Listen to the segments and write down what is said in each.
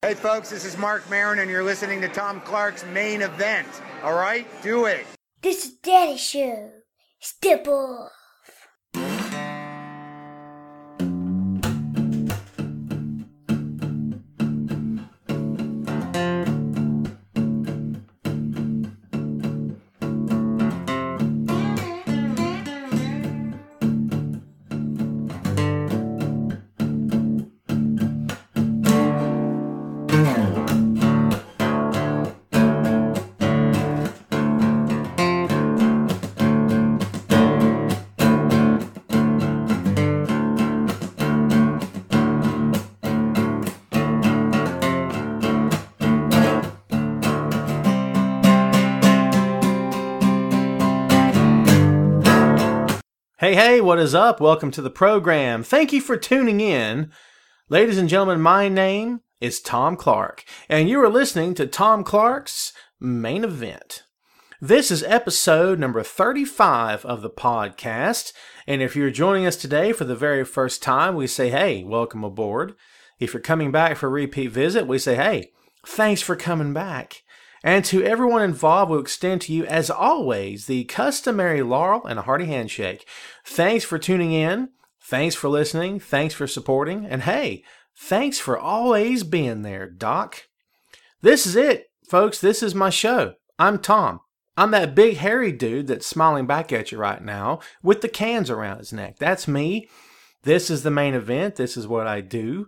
Hey folks, this is Mark Maron and you're listening to Tom Clark's Main Event. Alright? Do it! This is Daddy Show. Step off. Hey, what is up? Welcome to the program. Thank you for tuning in. Ladies and gentlemen, my name is Tom Clark, and you are listening to Tom Clark's Main Event. This is episode number 35 of the podcast, and if you're joining us today for the very first time, we say, hey, welcome aboard. If you're coming back for a repeat visit, we say, hey, thanks for coming back. And to everyone involved, we'll extend to you, as always, the customary laurel and a hearty handshake. Thanks for tuning in. Thanks for listening. Thanks for supporting. And hey, thanks for always being there, Doc. This is it, folks. This is my show. I'm Tom. I'm that big hairy dude that's smiling back at you right now with the cans around his neck. That's me. This is the main event. This is what I do.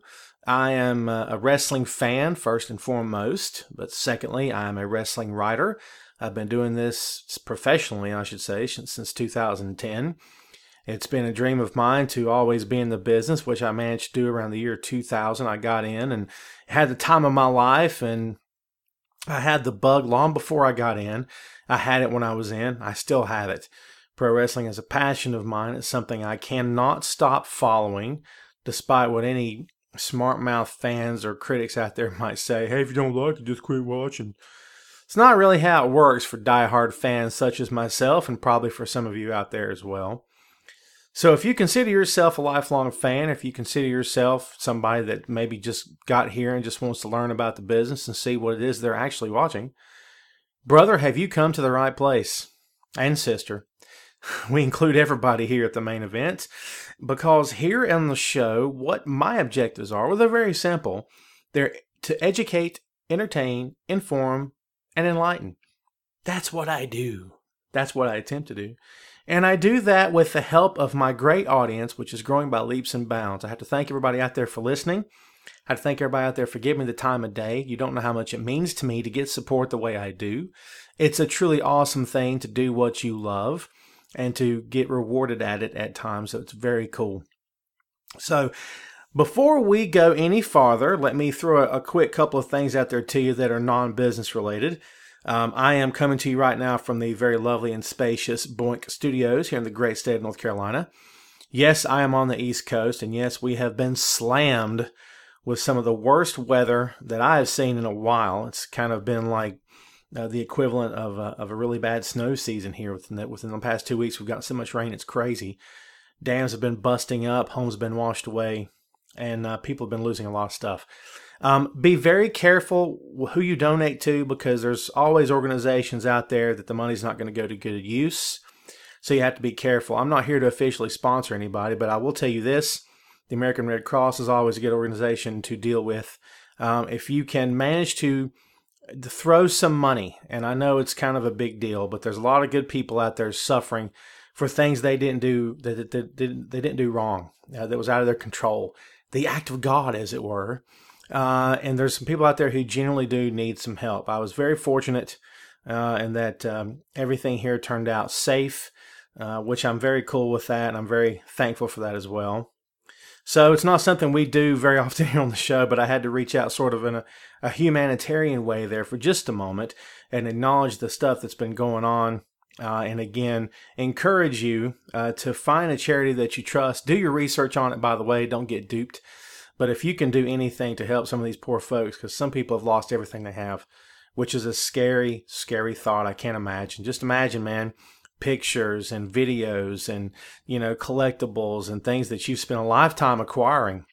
I am a wrestling fan, first and foremost, but secondly, I am a wrestling writer. I've been doing this professionally, I should say, since 2010. It's been a dream of mine to always be in the business, which I managed to do around the year 2000. I got in and had the time of my life, and I had the bug long before I got in. I had it when I was in. I still have it. Pro wrestling is a passion of mine. It's something I cannot stop following, despite what any smart mouth fans or critics out there might say. Hey, if you don't like it, just quit watching. It's not really how it works for diehard fans such as myself, and probably for some of you out there as well. So if you consider yourself a lifelong fan, if you consider yourself somebody that maybe just got here and just wants to learn about the business and see what it is they're actually watching, brother, have you come to the right place? And sister. We include everybody here at the main event, because here on the show, what my objectives are, well, they're very simple. They're to educate, entertain, inform, and enlighten. That's what I do. That's what I attempt to do. And I do that with the help of my great audience, which is growing by leaps and bounds. I have to thank everybody out there for listening. I have to thank everybody out there for giving me the time of day. You don't know how much it means to me to get support the way I do. It's a truly awesome thing to do what you love and to get rewarded at it at times. So it's very cool. So before we go any farther, let me throw a quick couple of things out there to you that are non-business related. I am coming to you right now from the very lovely and spacious Boink Studios here in the great state of North Carolina. Yes, I am on the East Coast, and yes, we have been slammed with some of the worst weather that I have seen in a while. It's kind of been like the equivalent of a really bad snow season here. Within the past 2 weeks, we've gotten so much rain, it's crazy. Dams have been busting up, homes have been washed away, and people have been losing a lot of stuff. Be very careful who you donate to, because there's always organizations out there that the money's not going to go to good use. So you have to be careful. I'm not here to officially sponsor anybody, but I will tell you this. The American Red Cross is always a good organization to deal with. If you can manage to throw some money, and I know it's kind of a big deal, but there's a lot of good people out there suffering for things they didn't do, that they didn't do wrong, that was out of their control, the act of God, as it were. And there's some people out there who genuinely do need some help. I was very fortunate in that everything here turned out safe, which I'm very cool with that, and I'm very thankful for that as well. So it's not something we do very often here on the show, but I had to reach out sort of in a humanitarian way there for just a moment and acknowledge the stuff that's been going on. And again, encourage you to find a charity that you trust. Do your research on it, by the way. Don't get duped. But if you can do anything to help some of these poor folks, because some people have lost everything they have, which is a scary, scary thought. I can't imagine. Just imagine, man, pictures and videos and, collectibles and things that you've spent a lifetime acquiring.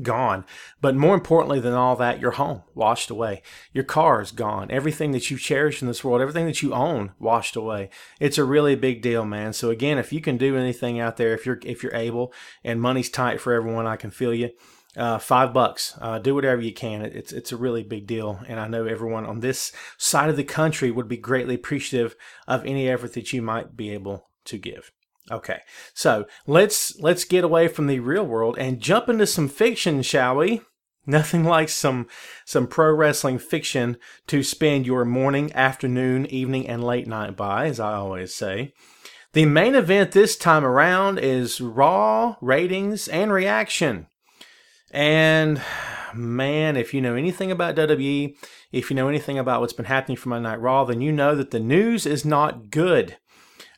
gone. But more importantly than all that, your home washed away. Your car is gone. Everything that you cherish in this world, everything that you own, washed away. It's a really big deal, man. So again, if you can do anything out there, if you're able, and money's tight for everyone, I can feel you. $5. Do whatever you can. It's a really big deal, and I know everyone on this side of the country would be greatly appreciative of any effort that you might be able to give. Okay, so let's get away from the real world and jump into some fiction, shall we? Nothing like some pro wrestling fiction to spend your morning, afternoon, evening, and late night by, as I always say. The main event this time around is Raw ratings and reaction. And man, if you know anything about WWE, if you know anything about what's been happening for Monday Night Raw, then you know that the news is not good.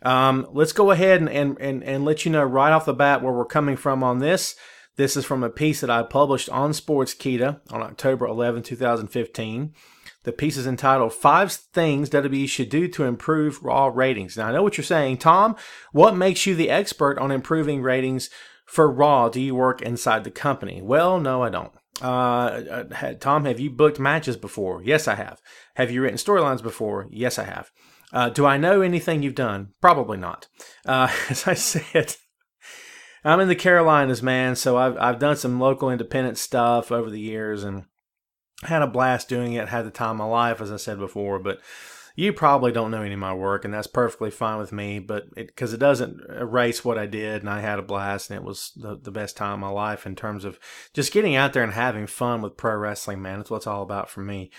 Let's go ahead and let you know right off the bat where we're coming from on this. This is from a piece that I published on Sportskeeda on October 11, 2015. The piece is entitled 5 Things WWE Should Do to Improve Raw Ratings. Now, I know what you're saying. Tom, what makes you the expert on improving ratings for Raw? Do you work inside the company? Well, no, I don't. Tom, have you booked matches before? Yes, I have. Have you written storylines before? Yes, I have. Do I know anything you've done? Probably not. As I said, I'm in the Carolinas, man, so I've done some local independent stuff over the years and had a blast doing it, had the time of my life, as I said before, but you probably don't know any of my work, and that's perfectly fine with me, but because it doesn't erase what I did, and I had a blast, and it was the best time of my life in terms of just getting out there and having fun with pro wrestling, man. That's what it's all about for me.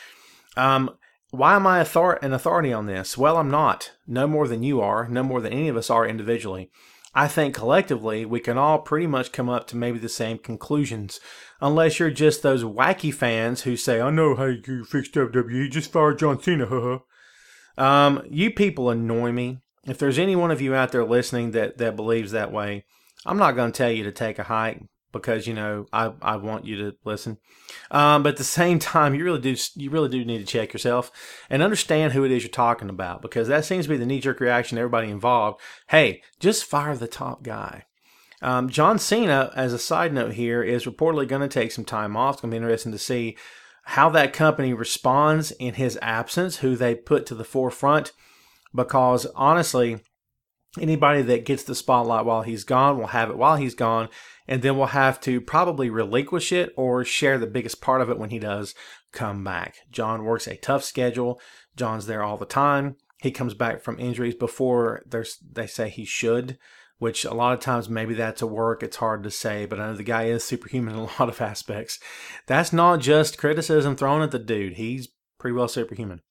Why am I an authority on this? Well, I'm not. No more than you are. No more than any of us are individually. I think collectively we can all pretty much come up to maybe the same conclusions, unless you're just those wacky fans who say, I know how you fix WWE, just fire John Cena, haha. You people annoy me. If there's any one of you out there listening that believes that way, I'm not going to tell you to take a hike because, you know, I want you to listen. But at the same time, you really do need to check yourself and understand who it is you're talking about, because that seems to be the knee-jerk reaction to everybody involved. Hey, just fire the top guy. John Cena, as a side note here, is reportedly going to take some time off. It's going to be interesting to see how that company responds in his absence, who they put to the forefront, because honestly, anybody that gets the spotlight while he's gone will have it while he's gone, and then we'll have to probably relinquish it or share the biggest part of it when he does come back. John works a tough schedule. John's there all the time. He comes back from injuries before they say he should, which a lot of times maybe that's a work. It's hard to say, but I know the guy is superhuman in a lot of aspects. That's not just criticism thrown at the dude. He's pretty well superhuman.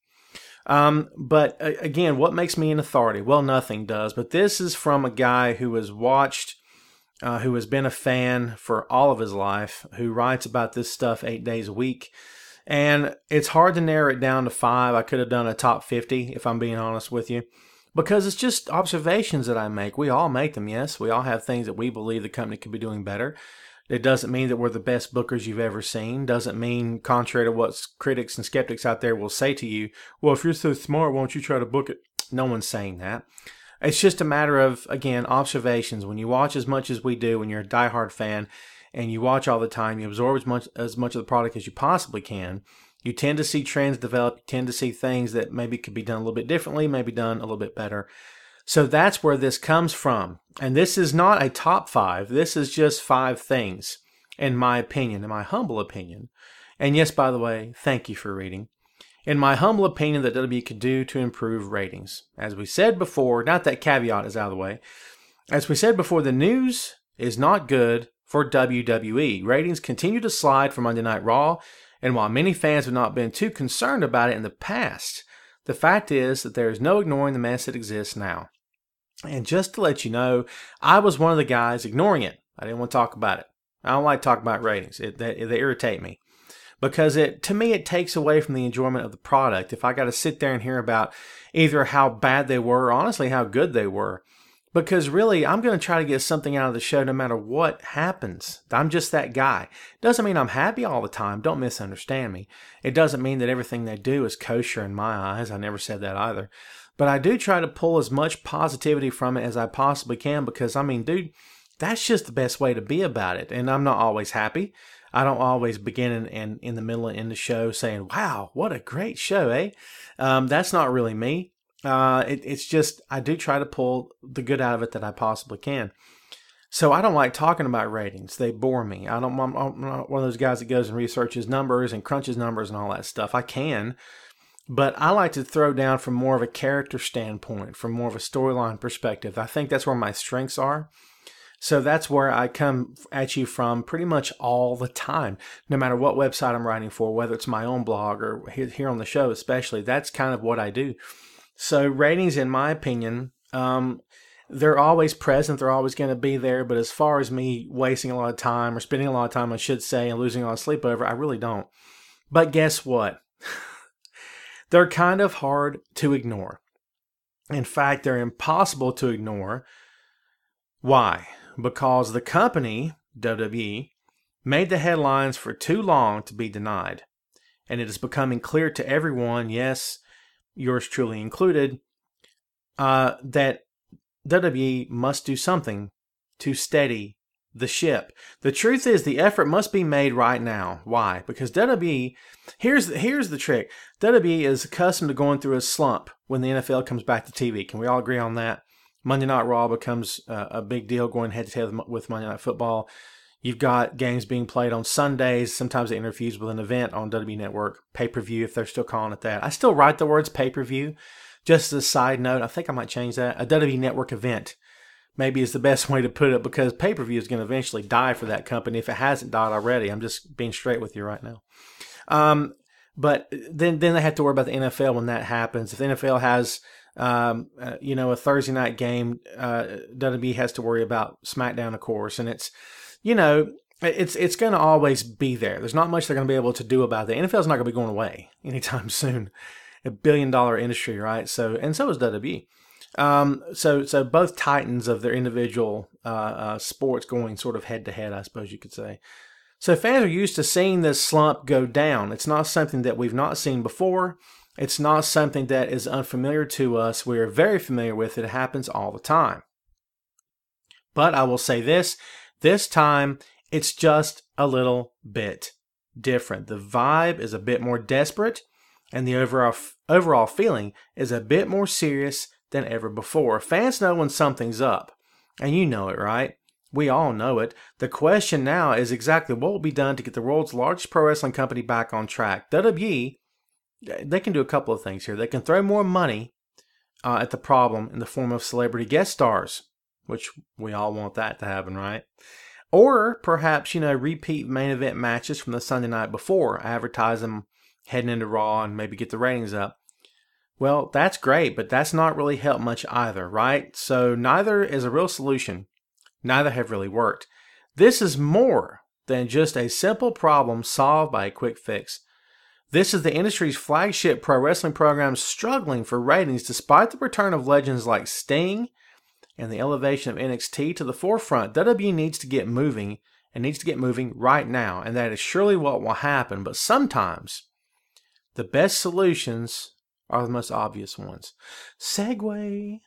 But again, what makes me an authority? Well, nothing does. But this is from a guy who has watched, who has been a fan for all of his life, who writes about this stuff 8 days a week. And it's hard to narrow it down to 5. I could have done a top 50 if I'm being honest with you, because it's just observations that I make. We all make them, yes. We all have things that we believe the company could be doing better. It doesn't mean that we're the best bookers you've ever seen. Doesn't mean, contrary to what critics and skeptics out there will say to you, well, if you're so smart, why don't you try to book it? No one's saying that. It's just a matter of, again, observations. When you watch as much as we do, when you're a diehard fan, and you watch all the time, you absorb as much of the product as you possibly can, you tend to see trends develop, you tend to see things that maybe could be done a little bit differently, maybe done a little bit better. So that's where this comes from. And this is not a top 5. This is just 5 things, in my opinion, in my humble opinion. And yes, by the way, thank you for reading. In my humble opinion, that WWE could do to improve ratings. As we said before, not that caveat is out of the way. As we said before, the news is not good for WWE. Ratings continue to slide for Monday Night Raw, and while many fans have not been too concerned about it in the past, the fact is that there is no ignoring the mess that exists now. And just to let you know, I was one of the guys ignoring it. I didn't want to talk about it. I don't like talking about ratings. They irritate me. Because to me, it takes away from the enjoyment of the product. If I got to sit there and hear about either how bad they were or honestly how good they were. Because really, I'm going to try to get something out of the show no matter what happens. I'm just that guy. Doesn't mean I'm happy all the time. Don't misunderstand me. It doesn't mean that everything they do is kosher in my eyes. I never said that either. But I do try to pull as much positivity from it as I possibly can because, I mean, dude, that's just the best way to be about it. And I'm not always happy. I don't always begin and in the middle and end the show saying, wow, what a great show, eh? That's not really me. It's just, I do try to pull the good out of it that I possibly can. So I don't like talking about ratings. They bore me. I'm not one of those guys that goes and researches numbers and crunches numbers and all that stuff. I can, but I like to throw down from more of a character standpoint, from more of a storyline perspective. I think that's where my strengths are. So that's where I come at you from pretty much all the time, no matter what website I'm writing for, whether it's my own blog or here on the show especially. That's kind of what I do. So ratings, in my opinion, they're always present. They're always going to be there. But as far as me wasting a lot of time or spending a lot of time, I should say, and losing a lot of sleep over, I really don't. But guess what? They're kind of hard to ignore. In fact, they're impossible to ignore. Why? Because the company, WWE, made the headlines for too long to be denied. And it is becoming clear to everyone, yes, yours truly included, that WWE must do something to steady the ship. The truth is, the effort must be made right now. Why? Because WWE, here's the trick. WWE is accustomed to going through a slump when the NFL comes back to TV. Can we all agree on that? Monday Night Raw becomes a big deal going head-to-head with Monday Night Football. You've got games being played on Sundays. Sometimes they interfuse with an event on WWE Network. Pay-per-view, if they're still calling it that. I still write the words pay-per-view. Just as a side note, I think I might change that. A WWE Network event maybe is the best way to put it, because pay-per-view is going to eventually die for that company if it hasn't died already. I'm just being straight with you right now. But then they have to worry about the NFL when that happens. If the NFL has a Thursday night game, WWE has to worry about SmackDown, of course, and it's going to always be there. There's not much they're going to be able to do about it. The NFL's not going to be going away anytime soon. $1 billion industry, right? So is WWE. So both titans of their individual sports going sort of head to head, I suppose you could say. So fans are used to seeing this slump go down. It's not something that we've not seen before. It's not something that is unfamiliar to us. We're very familiar with it. It happens all the time. But I will say this time it's just a little bit different. The vibe is a bit more desperate, and the overall feeling is a bit more serious than ever before. Fans know when something's up, and you know it, right? We all know it. The question now is exactly what will be done to get the world's largest pro wrestling company back on track. WWE, they can do a couple of things here. They can throw more money at the problem in the form of celebrity guest stars, which we all want that to happen, right? Or perhaps, repeat main event matches from the Sunday night before, advertise them heading into Raw and maybe get the ratings up. Well, that's great, but that's not really helped much either, right? So neither is a real solution. Neither have really worked. This is more than just a simple problem solved by a quick fix. This is the industry's flagship pro wrestling program struggling for ratings despite the return of legends like Sting and the elevation of NXT to the forefront. WWE needs to get moving, and needs to get moving right now, and that is surely what will happen. But sometimes the best solutions are the most obvious ones. Segue.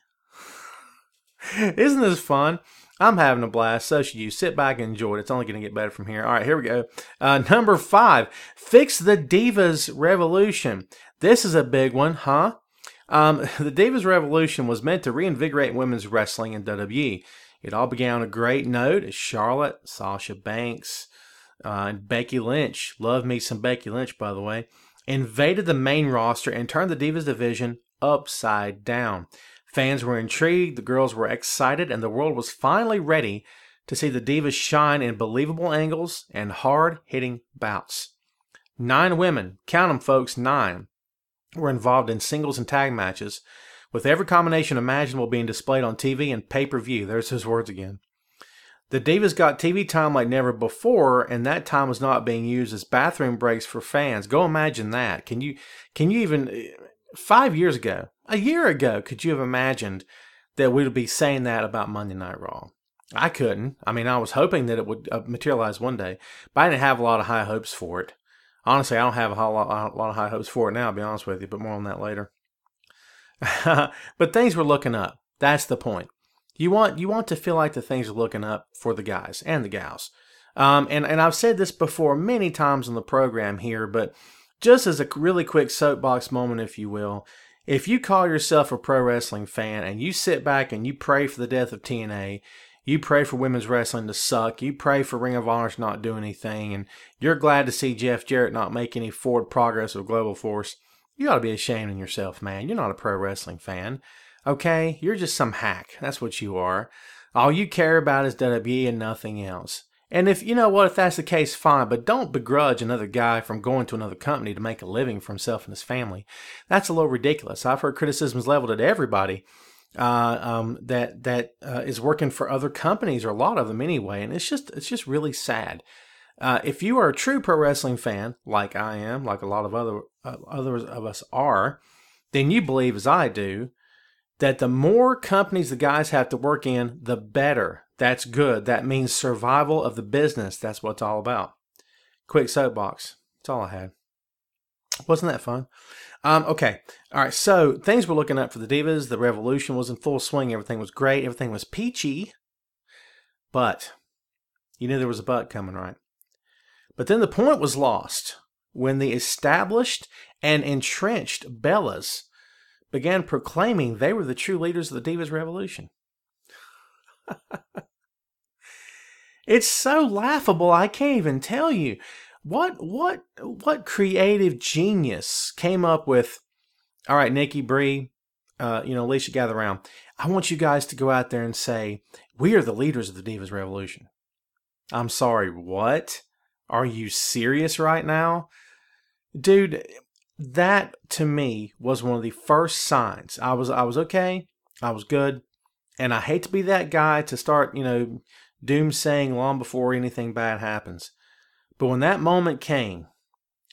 Isn't this fun? I'm having a blast. So should you. Sit back and enjoy it. It's only going to get better from here. All right, here we go. Number 5, fix the Divas Revolution. This is a big one, huh? The Divas Revolution was meant to reinvigorate women's wrestling in WWE. It all began on a great note as Charlotte, Sasha Banks, and Becky Lynch, love me some Becky Lynch, by the way, invaded the main roster and turned the Divas division upside down. Fans were intrigued, the girls were excited, and the world was finally ready to see the Divas shine in believable angles and hard-hitting bouts. 9 women, count them folks, 9, were involved in singles and tag matches, with every combination imaginable being displayed on TV and pay-per-view. There's his words again. The Divas got TV time like never before, and that time was not being used as bathroom breaks for fans. Go imagine that. Can you even 5 years ago, a year ago, could you have imagined that we would be saying that about Monday Night Raw? I couldn't. I mean, I was hoping that it would materialize one day, but I didn't have a lot of high hopes for it. Honestly, I don't have a lot of high hopes for it now, to be honest with you, but more on that later. But things were looking up. That's the point. You want to feel like the things are looking up for the guys and the gals. And I've said this before many times on the program here, but just as a really quick soapbox moment, if you will, if you call yourself a pro wrestling fan and you sit back and you pray for the death of TNA, you pray for women's wrestling to suck, you pray for Ring of Honor to not do anything, and you're glad to see Jeff Jarrett not make any forward progress with Global Force, you ought to be ashamed of yourself, man. You're not a pro wrestling fan, okay? You're just some hack. That's what you are. All you care about is WWE and nothing else. And if, you know what, if that's the case, fine, but don't begrudge another guy from going to another company to make a living for himself and his family. That's a little ridiculous. I've heard criticisms leveled at everybody that is working for other companies, or a lot of them anyway, and it's just really sad. If you are a true pro wrestling fan, like I am, like a lot of others of us are, then you believe, as I do, that the more companies the guys have to work in, the better. That's good. That means survival of the business. That's what it's all about. Quick soapbox. That's all I had. Wasn't that fun? Okay. All right. So things were looking up for the Divas. The Revolution was in full swing. Everything was great. Everything was peachy. But you knew there was a but coming, right? But then the point was lost when the established and entrenched Bellas began proclaiming they were the true leaders of the Divas Revolution. It's so laughable, I can't even tell you. What creative genius came up with, all right, Nikki, Bree, Alicia, gather around. I want you guys to go out there and say, we are the leaders of the Divas Revolution. I'm sorry, what? Are you serious right now? Dude, that to me was one of the first signs. I was okay. I was good. And I hate to be that guy to start, doom-saying long before anything bad happens. But when that moment came,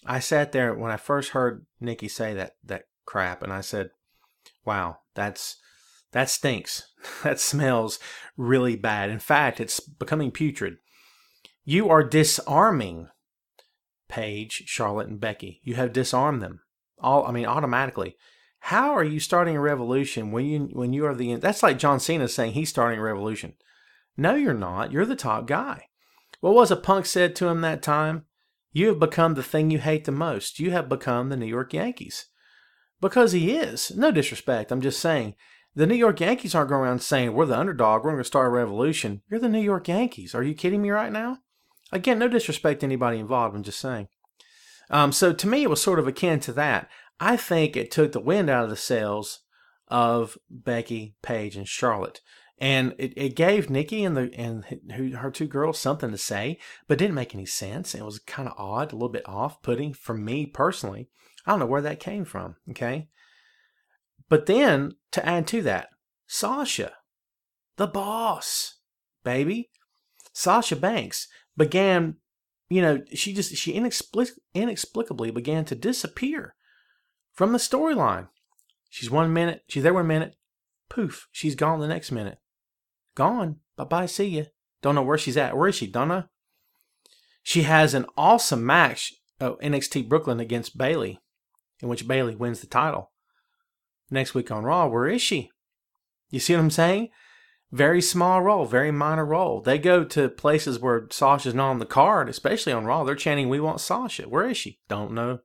I sat there when I first heard Nikki say that crap, and I said, wow, that stinks. That smells really bad. In fact, it's becoming putrid. You are disarming Paige, Charlotte, and Becky. You have disarmed them. Automatically. How are you starting a revolution when you are the... That's like John Cena saying he's starting a revolution. No, you're not. You're the top guy. What was it Punk said to him that time? You have become the thing you hate the most. You have become the New York Yankees. Because he is. No disrespect. I'm just saying. The New York Yankees aren't going around saying, we're the underdog, we're going to start a revolution. You're the New York Yankees. Are you kidding me right now? Again, no disrespect to anybody involved. I'm just saying. So to me, it was sort of akin to that. I think it took the wind out of the sails of Becky, Paige, and Charlotte. And it gave Nikki and her two girls something to say, but didn't make any sense. It was kind of odd, a little bit off-putting for me personally. I don't know where that came from, okay? But then, to add to that, Sasha, the boss, baby. Sasha Banks began, she inexplicably began to disappear from the storyline. She's there 1 minute, poof, she's gone the next minute. Gone. Bye-bye, see ya. Don't know where she's at. Where is she? Don't know. She has an awesome match, NXT Brooklyn against Bayley, in which Bayley wins the title. Next week on Raw, where is she? You see what I'm saying? Very small role, very minor role. They go to places where Sasha's not on the card, especially on Raw. They're chanting, we want Sasha. Where is she? Don't know.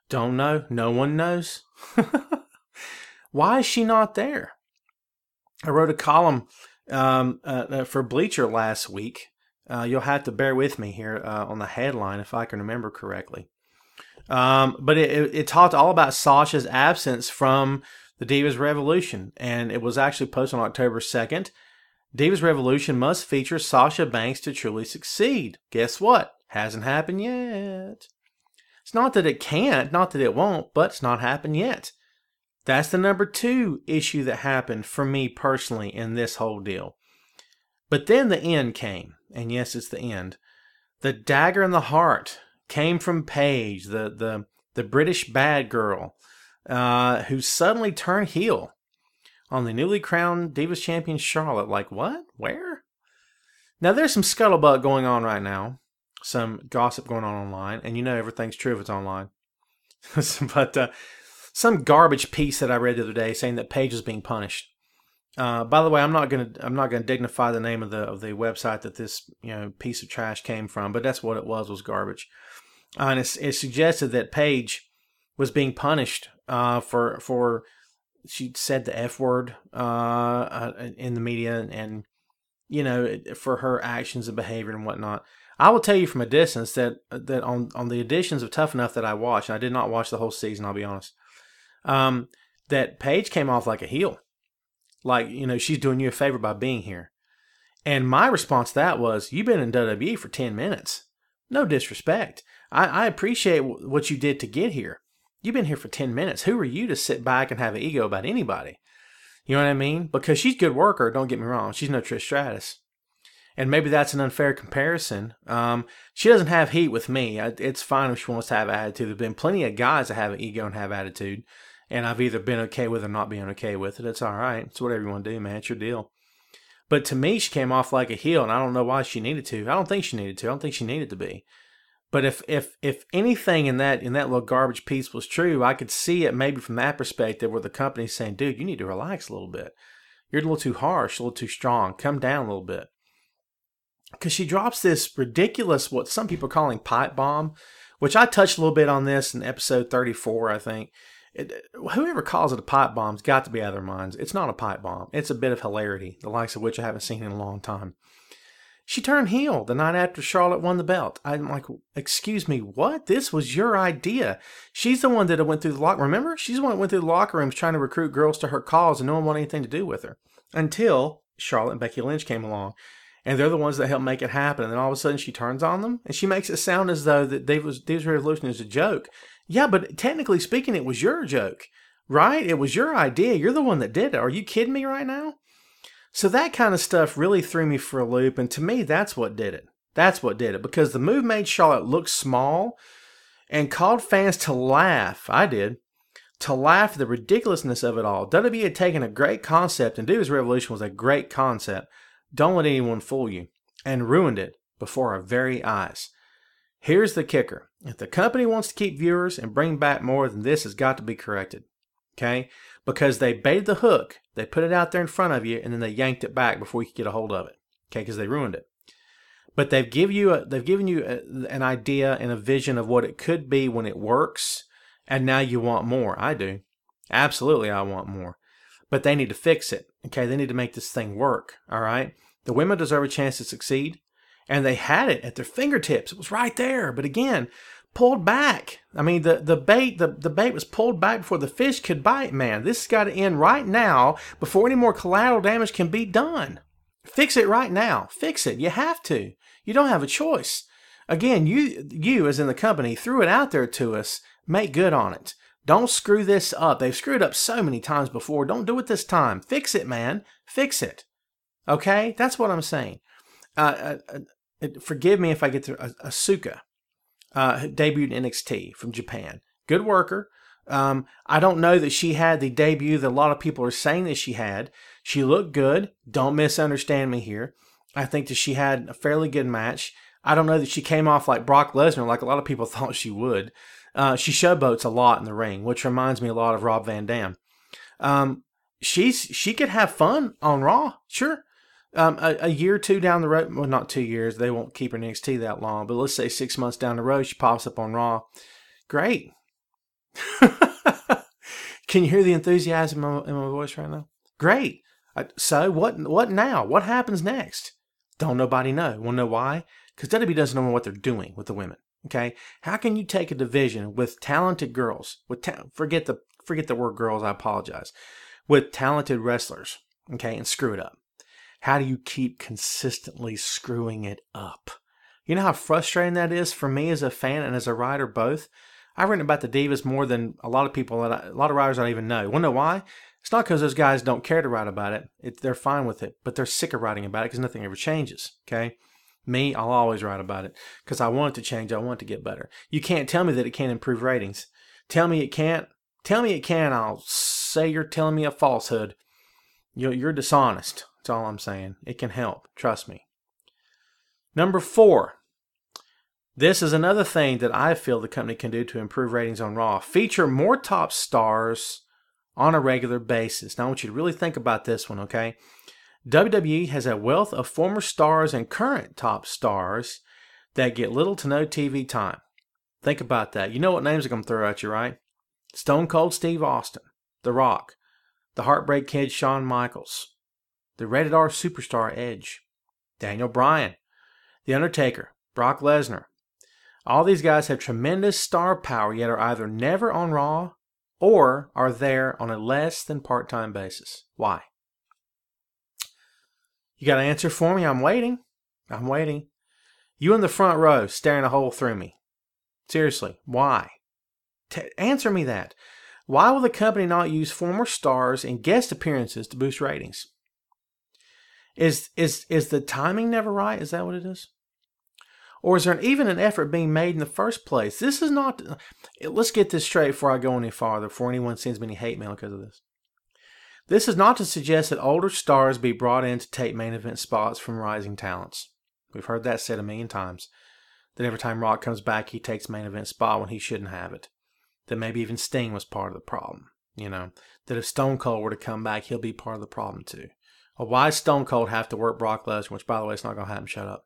Don't know. No one knows. Why is she not there? I wrote a column for Bleacher last week. You'll have to bear with me here on the headline if I can remember correctly. But it talked all about Sasha's absence from the Divas Revolution, and it was actually posted on October 2nd. Divas Revolution must feature Sasha Banks to truly succeed. Guess what? Hasn't happened yet. It's not that it can't, not that it won't, but it's not happened yet. That's the number 2 issue that happened for me personally in this whole deal. But then the end came, and yes, it's the end. The dagger in the heart came from Paige, the British bad girl, who suddenly turned heel on the newly crowned Divas champion Charlotte. Like, what? Where? Now, there's some scuttlebutt going on right now. Some gossip going on online. And everything's true if it's online. But some garbage piece that I read the other day saying that Paige is being punished. By the way, I'm not gonna dignify the name of the website that this piece of trash came from, but that's what it was garbage. And it suggested that Paige was being punished for she said the F word in the media, and for her actions and behavior and whatnot. I will tell you from a distance that on the editions of Tough Enough that I watched, and I did not watch the whole season, I'll be honest, that Paige came off like a heel. Like, she's doing you a favor by being here. And my response to that was, you've been in WWE for 10 minutes. No disrespect. I appreciate what you did to get here. You've been here for 10 minutes. Who are you to sit back and have an ego about anybody? You know what I mean? Because she's a good worker, don't get me wrong. She's no Trish Stratus. And maybe that's an unfair comparison. She doesn't have heat with me. It's fine if she wants to have attitude. There have been plenty of guys that have an ego and have attitude. And I've either been okay with it or not being okay with it. It's all right. It's whatever you want to do, man. It's your deal. But to me, she came off like a heel, and I don't know why she needed to. I don't think she needed to. I don't think she needed to be. But if anything in that little garbage piece was true, I could see it maybe from that perspective where the company's saying, dude, you need to relax a little bit. You're a little too harsh, a little too strong. Come down a little bit. Because she drops this ridiculous, what some people are calling pipe bomb, which I touched a little bit on this in episode 34, I think. Whoever calls it a pipe bomb's got to be out of their minds. It's not a pipe bomb. It's a bit of hilarity, the likes of which I haven't seen in a long time. She turned heel the night after Charlotte won the belt. I'm like, excuse me, what? This was your idea. She's the one that went through the locker room. Remember? She's the one that went through the locker rooms trying to recruit girls to her cause, and no one wanted anything to do with her. Until Charlotte and Becky Lynch came along. And they're the ones that helped make it happen. And then all of a sudden she turns on them, and she makes it sound as though that Divas Revolution is a joke. Yeah, but technically speaking, it was your joke, right? It was your idea. You're the one that did it. Are you kidding me right now? So that kind of stuff really threw me for a loop. And to me, that's what did it. That's what did it. Because the move made Charlotte look small and called fans to laugh. I did. To laugh at the ridiculousness of it all. WWE had taken a great concept, and Divas Revolution was a great concept. Don't let anyone fool you. And ruined it before our very eyes. Here's the kicker. If the company wants to keep viewers and bring back more, then this has got to be corrected. Okay? Because they baited the hook. They put it out there in front of you, and then they yanked it back before you could get a hold of it. Okay? Because they ruined it. But they've given you an idea and a vision of what it could be when it works, and now you want more. I do. Absolutely, I want more. But they need to fix it. Okay? They need to make this thing work. All right? The women deserve a chance to succeed. And they had it at their fingertips. It was right there. But again, pulled back. I mean, the bait was pulled back before the fish could bite, man. This has got to end right now before any more collateral damage can be done. Fix it right now. Fix it. You have to. You don't have a choice. Again, you as in the company, threw it out there to us. Make good on it. Don't screw this up. They've screwed up so many times before. Don't do it this time. Fix it, man. Fix it. Okay? That's what I'm saying. Forgive me if I get to Asuka, debuted in NXT from Japan. Good worker. I don't know that she had the debut that a lot of people are saying that she had. She looked good. Don't misunderstand me here. I think that she had a fairly good match. I don't know that she came off like Brock Lesnar like a lot of people thought she would. She showboats a lot in the ring, which reminds me a lot of Rob Van Dam. She could have fun on Raw, sure. A year or two down the road, well, not 2 years, they won't keep her in NXT that long, but let's say 6 months down the road, she pops up on Raw. Great. Can you hear the enthusiasm in my voice right now? Great. So what now? What happens next? Don't nobody know. Want to know why? Because WWE doesn't know what they're doing with the women. Okay? How can you take a division with talented girls, forget the word girls, I apologize, with talented wrestlers, okay, and screw it up? How do you keep consistently screwing it up? You know how frustrating that is for me as a fan and as a writer both? I've written about the Divas more than a lot of people, a lot of writers I don't even know. Want to know why? It's not because those guys don't care to write about it. They're fine with it, but they're sick of writing about it because nothing ever changes, okay? Me, I'll always write about it because I want it to change. I want it to get better. You can't tell me that it can't improve ratings. Tell me it can't. Tell me it can. I'll say you're telling me a falsehood. You're dishonest. That's all I'm saying. It can help. Trust me. Number 4. This is another thing that I feel the company can do to improve ratings on Raw. Feature more top stars on a regular basis. Now, I want you to really think about this one, okay? WWE has a wealth of former stars and current top stars that get little to no TV time. Think about that. You know what names are going to throw at you, right? Stone Cold Steve Austin, The Rock, the Heartbreak Kid Shawn Michaels, the Rated R Superstar Edge, Daniel Bryan, The Undertaker, Brock Lesnar. All these guys have tremendous star power, yet are either never on Raw or are there on a less than part-time basis. Why? You got an answer for me? I'm waiting. You in the front row staring a hole through me. Seriously, why? Answer me that. Why will the company not use former stars in guest appearances to boost ratings? Is the timing never right? Is that what it is? Or is there even an effort being made in the first place? This is not... Let's get this straight before I go any farther, before anyone sends me any hate mail because of this. This is not to suggest that older stars be brought in to take main event spots from rising talents. We've heard that said a million times. That every time Rock comes back, he takes main event spot when he shouldn't have it. That maybe even Sting was part of the problem. You know, that if Stone Cold were to come back, he'll be part of the problem too. Well, why does Stone Cold have to work Brock Lesnar, which, by the way, it's not going to happen, shut up,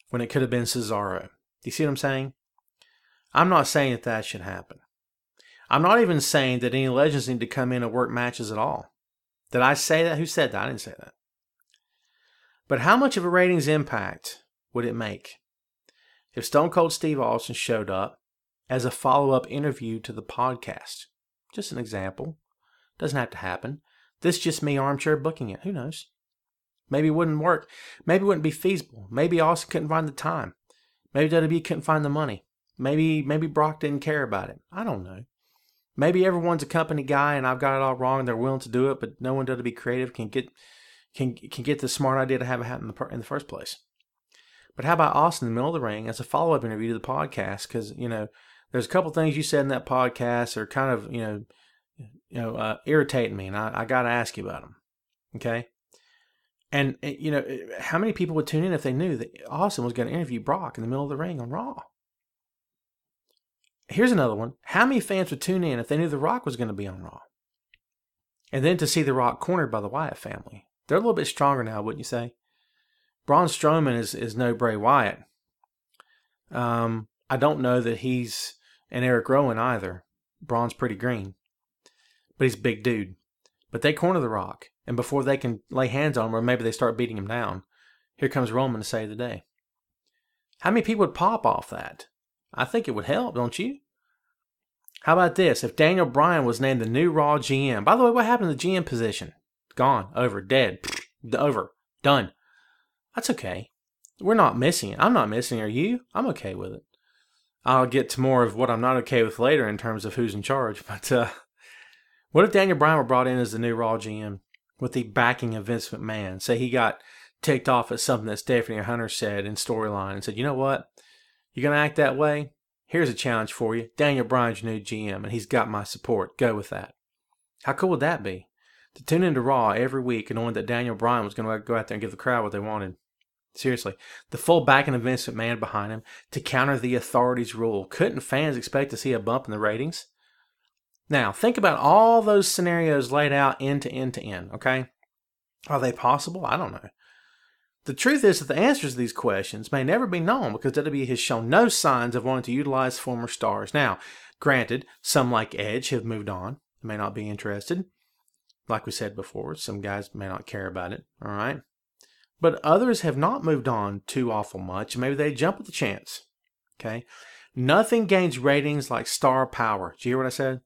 when it could have been Cesaro? Do you see what I'm saying? I'm not saying that should happen. I'm not even saying that any legends need to come in and work matches at all. Did I say that? Who said that? I didn't say that. But how much of a ratings impact would it make if Stone Cold Steve Austin showed up as a follow-up interview to the podcast? Just an example. Doesn't have to happen. This is just me armchair booking it. Who knows? Maybe it wouldn't work. Maybe it wouldn't be feasible. Maybe Austin couldn't find the time. Maybe WWE couldn't find the money. Maybe Brock didn't care about it. I don't know. Maybe everyone's a company guy and I've got it all wrong and they're willing to do it, but no one to be creative can get the smart idea to have it happen in the first place. But how about Austin in the middle of the ring as a follow-up interview to the podcast? Because, you know, there's a couple things you said in that podcast are kind of, irritating me, and I got to ask you about them. Okay? And, you know, how many people would tune in if they knew that Austin was going to interview Brock in the middle of the ring on Raw? Here's another one. How many fans would tune in if they knew The Rock was going to be on Raw? And then to see The Rock cornered by the Wyatt family. They're a little bit stronger now, wouldn't you say? Braun Strowman is no Bray Wyatt. I don't know that he's an Eric Rowan either. Braun's pretty green. But he's a big dude. But they corner The Rock. And before they can lay hands on him, or maybe they start beating him down, here comes Roman to save the day. How many people would pop off that? I think it would help, don't you? How about this? If Daniel Bryan was named the new Raw GM. By the way, what happened to the GM position? Gone. Over. Dead. Over. Done. That's okay. We're not missing it. I'm not missing it. Are you? I'm okay with it. I'll get to more of what I'm not okay with later in terms of who's in charge. But what if Daniel Bryan were brought in as the new Raw GM with the backing of Vince McMahon? Say he got ticked off at something that Stephanie Hunter said in storyline and said, you know what? You're going to act that way? Here's a challenge for you. Daniel Bryan's your new GM, and he's got my support. Go with that. How cool would that be? To tune into Raw every week and knowing that Daniel Bryan was going to go out there and give the crowd what they wanted. Seriously. The full backing of Vince McMahon behind him to counter the authorities' rule. Couldn't fans expect to see a bump in the ratings? Now, think about all those scenarios laid out end to end to end, okay? Are they possible? I don't know. The truth is that the answers to these questions may never be known because WWE has shown no signs of wanting to utilize former stars. Now, granted, some like Edge have moved on. They may not be interested. Like we said before, some guys may not care about it, all right? But others have not moved on too awful much. Maybe they jump at the chance, okay? Nothing gains ratings like star power. Did you hear what I said?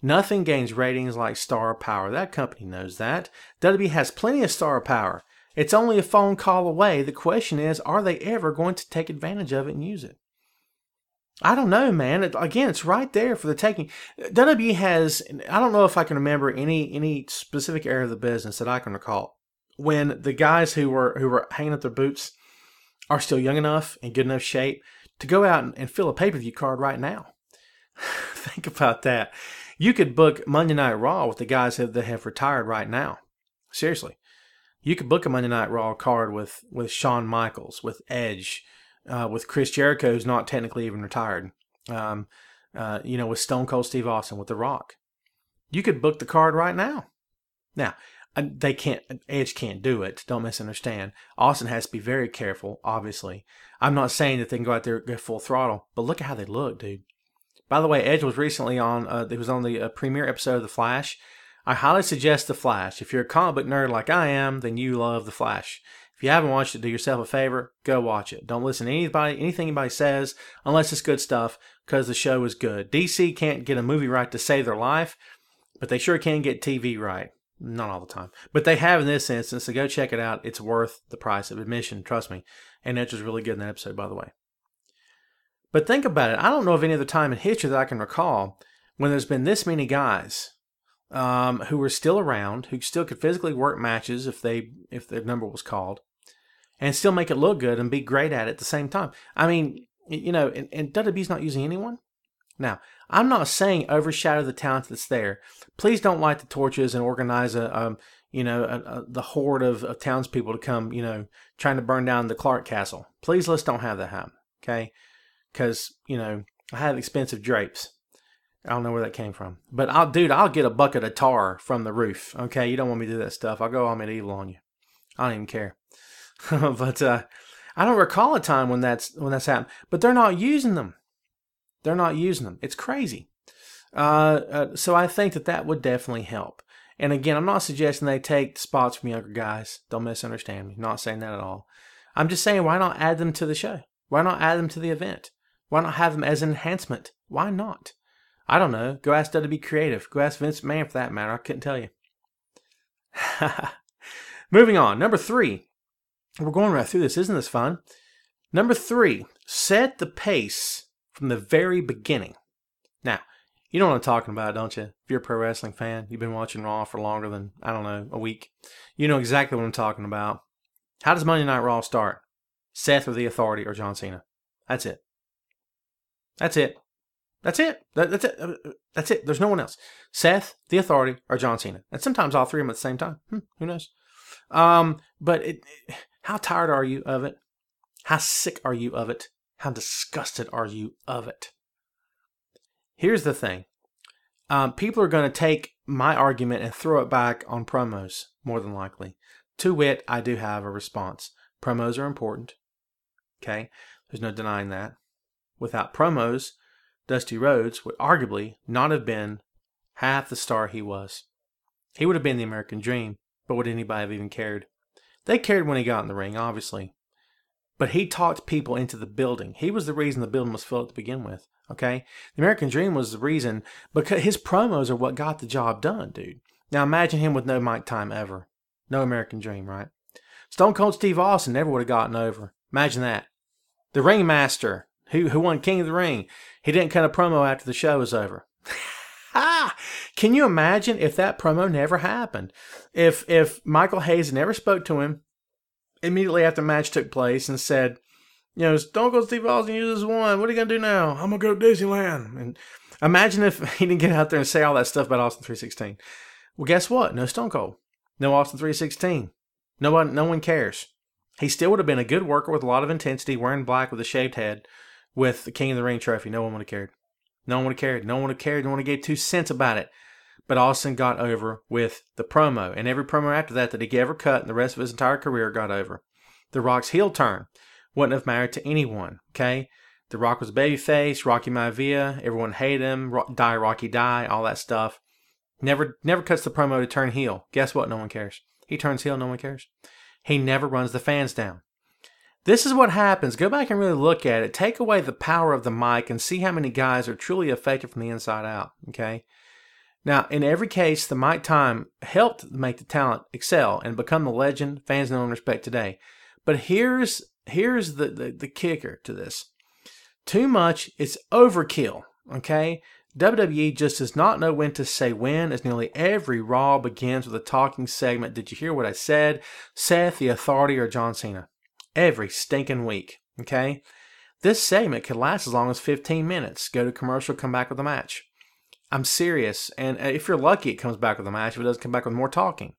Nothing gains ratings like star power. That company knows that. WWE has plenty of star power. It's only a phone call away. The question is, are they ever going to take advantage of it and use it? I don't know, man. Again, it's right there for the taking. WWE has, I don't know if I can remember any specific area of the business that I can recall when the guys who were hanging up their boots are still young enough and good enough shape to go out and fill a pay-per-view card right now. Think about that. You could book Monday Night Raw with the guys that have retired right now. Seriously. You could book a Monday Night Raw card with Shawn Michaels, with Edge, with Chris Jericho, who's not technically even retired, with Stone Cold Steve Austin, with The Rock. You could book the card right now. Now, Edge can't do it. Don't misunderstand. Austin has to be very careful, obviously. I'm not saying that they can go out there and go full throttle, but look at how they look, dude. By the way, Edge was recently on, he was on the premiere episode of The Flash. I highly suggest The Flash. If you're a comic book nerd like I am, then you love The Flash. If you haven't watched it, do yourself a favor, go watch it. Don't listen to anything anybody says, unless it's good stuff, because the show is good. DC can't get a movie right to save their life, but they sure can get TV right. Not all the time. But they have in this instance, so go check it out. It's worth the price of admission, trust me. And Edge was really good in that episode, by the way. But think about it. I don't know of any other time in history that I can recall when there's been this many guys who were still around, who still could physically work matches if their number was called, and still make it look good and be great at it at the same time. I mean, you know, and WWE's not using anyone. Now, I'm not saying overshadow the talent that's there. Please don't light the torches and organize the horde of townspeople to come, you know, trying to burn down the Clark Castle. Please, let's don't have that happen, okay? Because, you know, I have expensive drapes. I don't know where that came from. But I'll get a bucket of tar from the roof, okay? You don't want me to do that stuff. I'll go all medieval on you. I don't even care. But I don't recall a time when that's happened. But they're not using them. They're not using them. It's crazy. So I think that would definitely help. And again, I'm not suggesting they take spots from younger guys. Don't misunderstand me. Not saying that at all. I'm just saying, why not add them to the show? Why not add them to the event? Why not have them as an enhancement? Why not? I don't know. Go ask WB Creative. Go ask Vince McMahon for that matter. I couldn't tell you. Moving on. Number 3. We're going right through this. Isn't this fun? Number 3. Set the pace from the very beginning. Now, you know what I'm talking about, don't you? If you're a pro wrestling fan, you've been watching Raw for longer than, I don't know, a week. You know exactly what I'm talking about. How does Monday Night Raw start? Seth or The Authority or John Cena. That's it. That's it. That's it. That's it. That's it. There's no one else. Seth, The Authority, or John Cena. And sometimes all three of them at the same time. Who knows? But how tired are you of it? How sick are you of it? How disgusted are you of it? Here's the thing. People are going to take my argument and throw it back on promos, more than likely. To wit, I do have a response. Promos are important. Okay? There's no denying that. Without promos, Dusty Rhodes would arguably not have been half the star he was. He would have been the American Dream, but would anybody have even cared? They cared when he got in the ring, obviously. But he talked people into the building. He was the reason the building was filled to begin with. Okay? The American Dream was the reason, because his promos are what got the job done, dude. Now imagine him with no mic time ever. No American Dream, right? Stone Cold Steve Austin never would have gotten over. Imagine that. The Ringmaster, who won King of the Ring, he didn't cut a promo after the show was over. Can you imagine if that promo never happened? If Michael Hayes never spoke to him immediately after the match took place and said, you know, Stone Cold Steve Austin uses one. What are you going to do now? I'm going to go to Disneyland. And imagine if he didn't get out there and say all that stuff about Austin 316. Well, guess what? No Stone Cold. No Austin 316. No one cares. He still would have been a good worker with a lot of intensity, wearing black with a shaved head, with the King of the Ring trophy. No one would have cared. No one would have cared. No one would have cared. No one would have gave 2 cents about it. But Austin got over with the promo. And every promo after that he ever cut in the rest of his entire career got over. The Rock's heel turn wouldn't have mattered to anyone. Okay? The Rock was babyface, Rocky Maivia. Everyone hated him. Die, Rocky, die. All that stuff. Never cuts the promo to turn heel. Guess what? No one cares. He turns heel. No one cares. He never runs the fans down. This is what happens. Go back and really look at it. Take away the power of the mic and see how many guys are truly effective from the inside out. Okay? Now, in every case, the mic time helped make the talent excel and become the legend fans know and respect today. But here's the kicker to this. Too much is overkill. Okay? WWE just does not know when to say when, as nearly every Raw begins with a talking segment. Did you hear what I said? Seth, The Authority, or John Cena. Every stinking week. Okay? This segment could last as long as 15 minutes. Go to commercial, come back with a match. I'm serious. And if you're lucky, it comes back with a match. If it doesn't come back with more talking.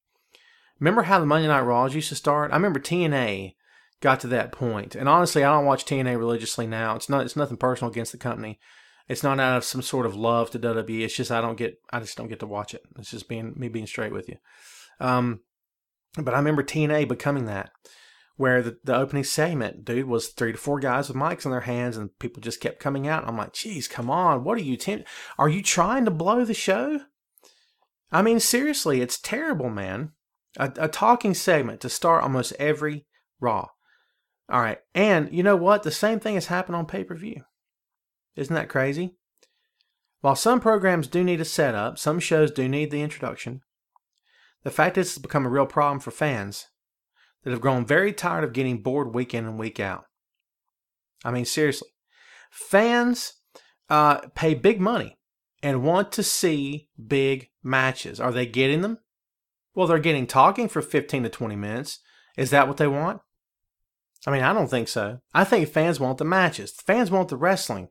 Remember how the Monday Night Raws used to start? I remember TNA got to that point. And honestly, I don't watch TNA religiously now. It's nothing personal against the company. It's not out of some sort of love to WWE. It's just I just don't get to watch it. It's just me being straight with you. But I remember TNA becoming that, where the opening segment, dude, was 3 to 4 guys with mics in their hands, and people just kept coming out. I'm like, geez, come on. What are you Are you trying to blow the show? I mean, seriously, it's terrible, man. A talking segment to start almost every Raw. All right. And you know what? The same thing has happened on pay-per-view. Isn't that crazy? While some programs do need a setup, some shows do need the introduction, the fact is it's become a real problem for fans that have grown very tired of getting bored week in and week out. I mean, seriously. Fans pay big money and want to see big matches. Are they getting them? Well, they're getting talking for 15 to 20 minutes. Is that what they want? I mean, I don't think so. I think fans want the matches. Fans want the wrestling.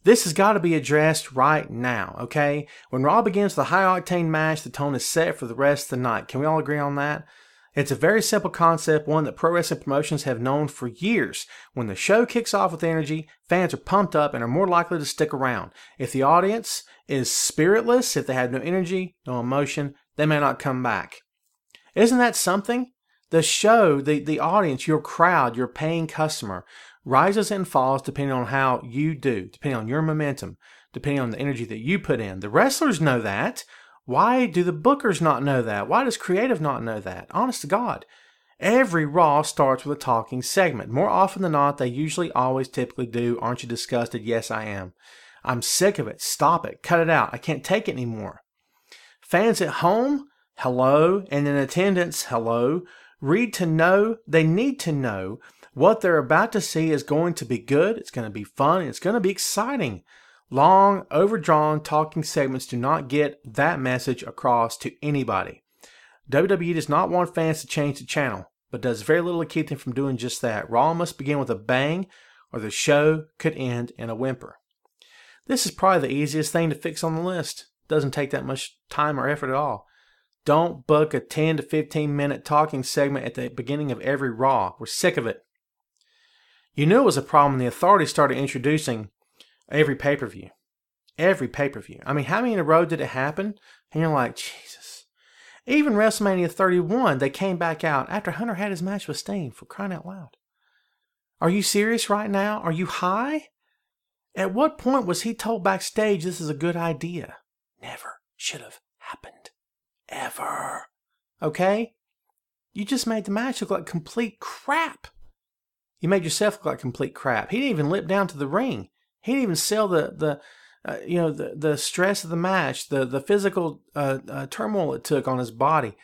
This has got to be addressed right now, okay? When Raw begins the high-octane match, the tone is set for the rest of the night. Can we all agree on that? It's a very simple concept, one that pro wrestling promotions have known for years. When the show kicks off with energy, fans are pumped up and are more likely to stick around. If the audience is spiritless, if they have no energy, no emotion, they may not come back. Isn't that something? The show, the audience, your crowd, your paying customer, rises and falls depending on how you do, depending on your momentum, depending on the energy that you put in. The wrestlers know that. Why do the bookers not know that? Why does creative not know that? Honest to God. Every Raw starts with a talking segment. More often than not, they usually always typically do. Aren't you disgusted? Yes, I am. I'm sick of it. Stop it. Cut it out. I can't take it anymore. Fans at home, hello. And in attendance, hello. They need to know what they're about to see is going to be good. It's going to be fun. It's going to be exciting. Long, overdrawn talking segments do not get that message across to anybody. WWE does not want fans to change the channel, but does very little to keep them from doing just that. Raw must begin with a bang, or the show could end in a whimper. This is probably the easiest thing to fix on the list. Doesn't take that much time or effort at all. Don't book a 10 to 15 minute talking segment at the beginning of every Raw. We're sick of it. You knew it was a problem when the Authority started introducing every pay-per-view. Every pay-per-view. I mean, how many in a row did it happen? And you're like, Jesus. Even WrestleMania 31, they came back out after Hunter had his match with Sting, for crying out loud. Are you serious right now? Are you high? At what point was he told backstage this is a good idea? Never should have happened. Ever. Okay? You just made the match look like complete crap. You made yourself look like complete crap. He didn't even lip down to the ring. He didn't even sell the stress of the match, the physical turmoil it took on his body.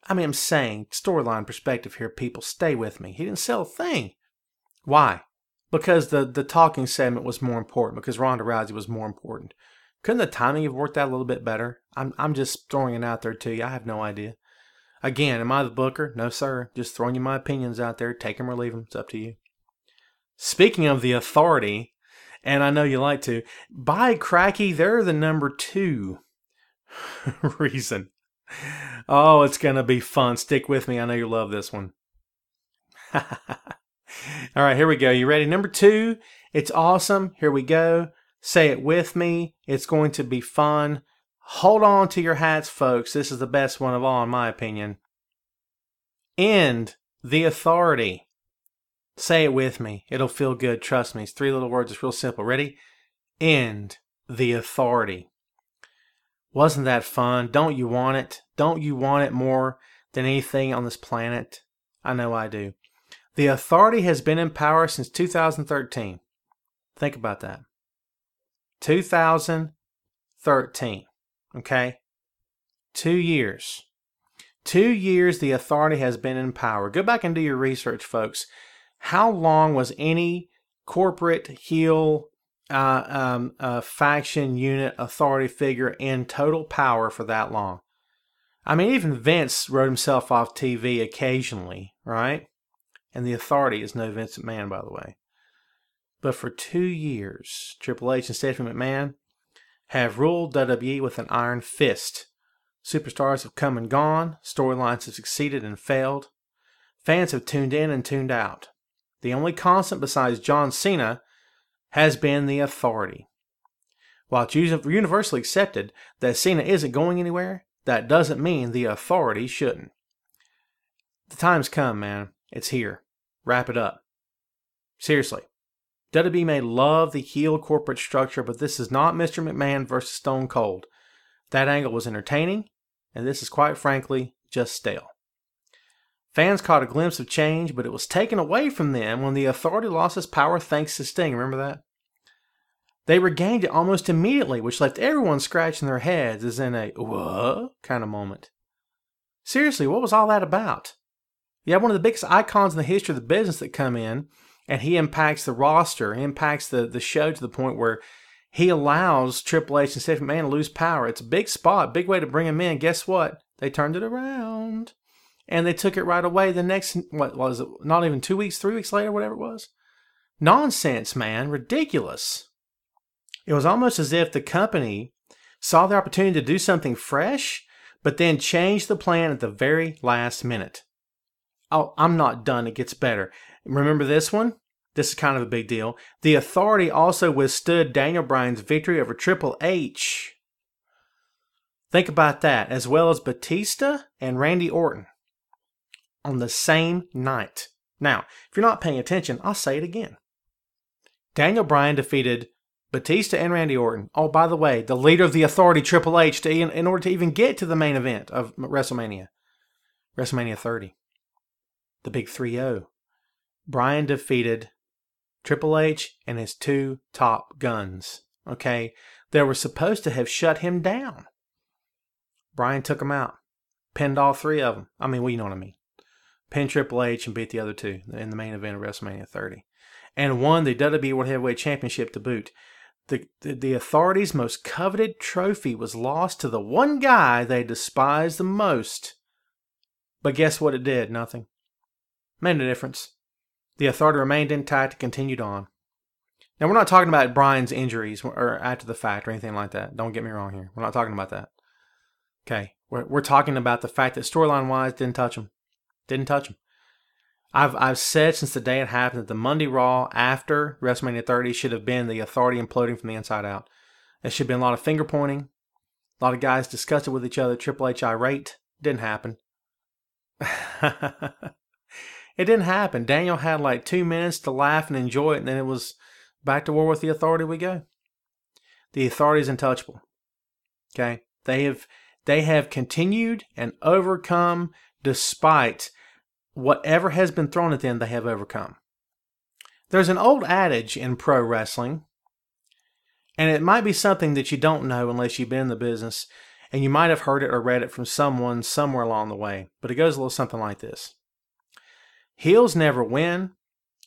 I mean, I'm saying, storyline perspective here, people, stay with me. He didn't sell a thing. Why? Because the talking segment was more important, because Ronda Rousey was more important. Couldn't the timing have worked out a little bit better? I'm just throwing it out there to you. I have no idea. Again, am I the booker? No, sir. Just throwing you my opinions out there. Take them or leave them. It's up to you. Speaking of the Authority, and I know you like to, by cracky, they're the number 2 reason. Oh, it's going to be fun. Stick with me. I know you love this one. All right, here we go. You ready? Number 2. It's awesome. Here we go. Say it with me. It's going to be fun. Hold on to your hats, folks. This is the best one of all, in my opinion. End the Authority. Say it with me. It'll feel good. Trust me. It's 3 little words. It's real simple. Ready? End the Authority. Wasn't that fun? Don't you want it? Don't you want it more than anything on this planet? I know I do. The Authority has been in power since 2013. Think about that. 2013. Okay? 2 years. 2 years the Authority has been in power. Go back and do your research, folks. How long was any corporate heel faction unit authority figure in total power for that long? I mean, even Vince wrote himself off TV occasionally, right? And the Authority is no Vince McMahon, by the way. But for 2 years, Triple H and Stephanie McMahon have ruled WWE with an iron fist. Superstars have come and gone. Storylines have succeeded and failed. Fans have tuned in and tuned out. The only constant besides John Cena has been the Authority. While it's universally accepted that Cena isn't going anywhere, that doesn't mean the authority shouldn't. The time's come, man. It's here. Wrap it up. Seriously. WWE may love the heel corporate structure, but this is not Mr. McMahon versus Stone Cold. That angle was entertaining, and this is quite frankly just stale. Fans caught a glimpse of change, but it was taken away from them when the authority lost its power thanks to Sting. Remember that? They regained it almost immediately, which left everyone scratching their heads as in a what kind of moment. Seriously, what was all that about? You have one of the biggest icons in the history of the business that come in, and he impacts the roster, he impacts the show to the point where he allows Triple H and Stephanie McMahon to lose power. It's a big spot, big way to bring him in. Guess what? They turned it around. And they took it right away the next, what was it, not even 2 weeks, 3 weeks later, whatever it was. Nonsense, man. Ridiculous. It was almost as if the company saw the opportunity to do something fresh, but then changed the plan at the very last minute. Oh, I'm not done. It gets better. Remember this one? This is kind of a big deal. The authority also withstood Daniel Bryan's victory over Triple H. Think about that, as well as Batista and Randy Orton on the same night. Now, if you're not paying attention, I'll say it again. Daniel Bryan defeated Batista and Randy Orton. Oh, by the way, the leader of the authority, Triple H, in order to even get to the main event of WrestleMania. WrestleMania 30. The big 3-0. Bryan defeated Triple H and his two top guns. Okay? They were supposed to have shut him down. Bryan took them out. Pinned all three of them. I mean, well, you know what I mean. Pinned Triple H and beat the other two in the main event of WrestleMania 30. And won the WWE World Heavyweight Championship to boot. The authority's most coveted trophy was lost to the one guy they despised the most. But guess what it did? Nothing. Made no difference. The authority remained intact and continued on. Now, we're not talking about Bryan's injuries or after the fact or anything like that. Don't get me wrong here. We're not talking about that. Okay. We're talking about the fact that storyline-wise, didn't touch him. Didn't touch him. I've said since the day it happened that the Monday Raw after WrestleMania 30 should have been the authority imploding from the inside out. There should have been a lot of finger pointing, a lot of guys disgusted with each other, Triple H irate. Didn't happen. It didn't happen. Daniel had like 2 minutes to laugh and enjoy it, and then it was back to war with the authority we go. The authority is untouchable. Okay? They have continued and overcome despite whatever has been thrown at them, they have overcome. There's an old adage in pro wrestling, and it might be something that you don't know unless you've been in the business, and you might have heard it or read it from someone somewhere along the way, but it goes a little something like this. Heels never win,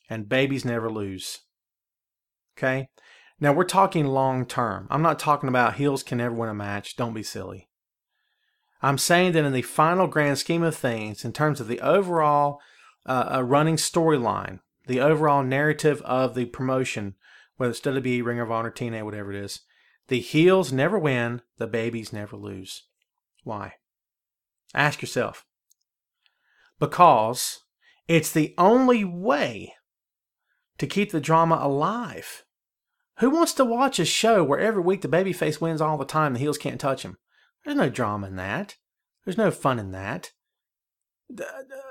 and babies never lose. Okay? Now, we're talking long term. I'm not talking about heels can never win a match. Don't be silly. I'm saying that in the final grand scheme of things, in terms of the overall running storyline, the overall narrative of the promotion, whether it's WWE, Ring of Honor, TNA, whatever it is, the heels never win, the babies never lose. Why? Ask yourself. Because it's the only way to keep the drama alive. Who wants to watch a show where every week the babyface wins all the time and the heels can't touch him? There's no drama in that. There's no fun in that.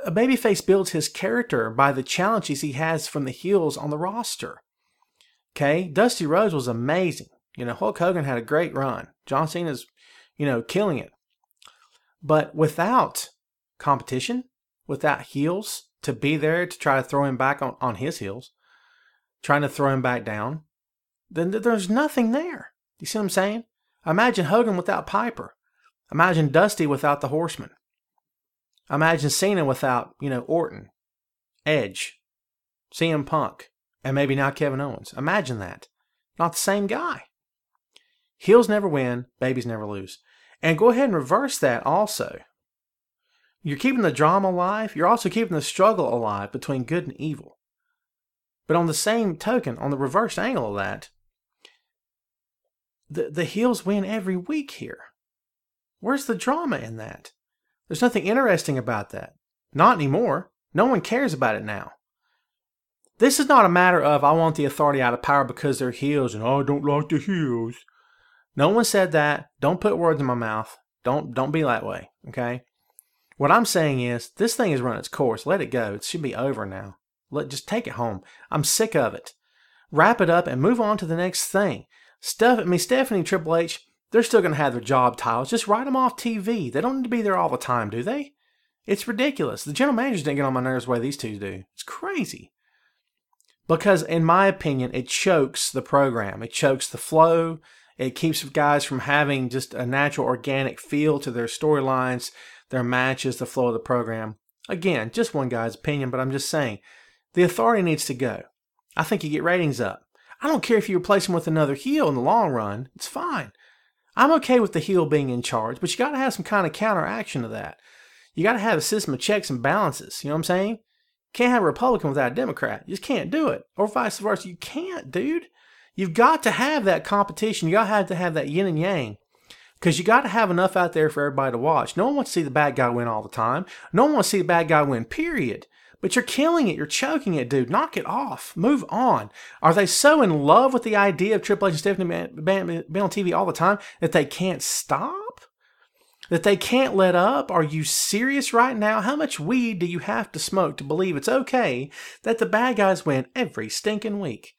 A babyface builds his character by the challenges he has from the heels on the roster. Okay? Dusty Rhodes was amazing. Hulk Hogan had a great run. John Cena's, killing it. But without competition, without heels to be there to try to throw him back on his heels, trying to throw him back down, then there's nothing there. You see what I'm saying? Imagine Hogan without Piper. Imagine Dusty without the Horseman. Imagine Cena without, Orton, Edge, CM Punk, and maybe now Kevin Owens. Imagine that. Not the same guy. Heels never win, babies never lose. And go ahead and reverse that also. You're keeping the drama alive. You're also keeping the struggle alive between good and evil. But on the same token, on the reverse angle of that, the heels win every week here. Where's the drama in that? There's nothing interesting about that. Not anymore. No one cares about it now. This is not a matter of I want the authority out of power because they're heels and I don't like the heels. No one said that. Don't put words in my mouth. Don't be that way, okay? What I'm saying is, this thing has run its course. Let it go. It should be over now. Just take it home. I'm sick of it. Wrap it up and move on to the next thing. Stephanie and Triple H, they're still going to have their job titles. Just write them off TV. They don't need to be there all the time, do they? It's ridiculous. The general managers didn't get on my nerves the way these two do. It's crazy. Because, in my opinion, it chokes the program. It chokes the flow. It keeps guys from having just a natural, organic feel to their storylines, their matches, the flow of the program. Again, just one guy's opinion, but I'm just saying, the authority needs to go. I think you get ratings up. I don't care if you replace him with another heel in the long run. It's fine. I'm okay with the heel being in charge, but you got to have some kind of counteraction to that. You got to have a system of checks and balances. You know what I'm saying? Can't have a Republican without a Democrat. You just can't do it. Or vice versa. You can't, dude. You've got to have that competition. You got to have that yin and yang. Because you got to have enough out there for everybody to watch. No one wants to see the bad guy win all the time. No one wants to see the bad guy win, period. But you're killing it. You're choking it, dude. Knock it off. Move on. Are they so in love with the idea of Triple H and Stephanie being on TV all the time that they can't stop? That they can't let up? Are you serious right now? How much weed do you have to smoke to believe it's okay that the bad guys win every stinking week?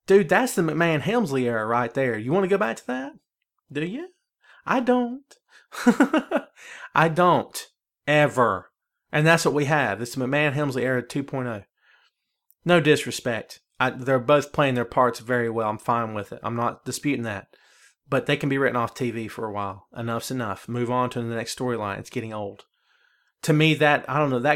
Dude, that's the McMahon-Helmsley era right there. You want to go back to that? Do you? I don't. I don't. Ever. And that's what we have. It's the McMahon-Helmsley era 2.0. No disrespect. They're both playing their parts very well. I'm fine with it. I'm not disputing that. But they can be written off TV for a while. Enough's enough. Move on to the next storyline. It's getting old. To me, that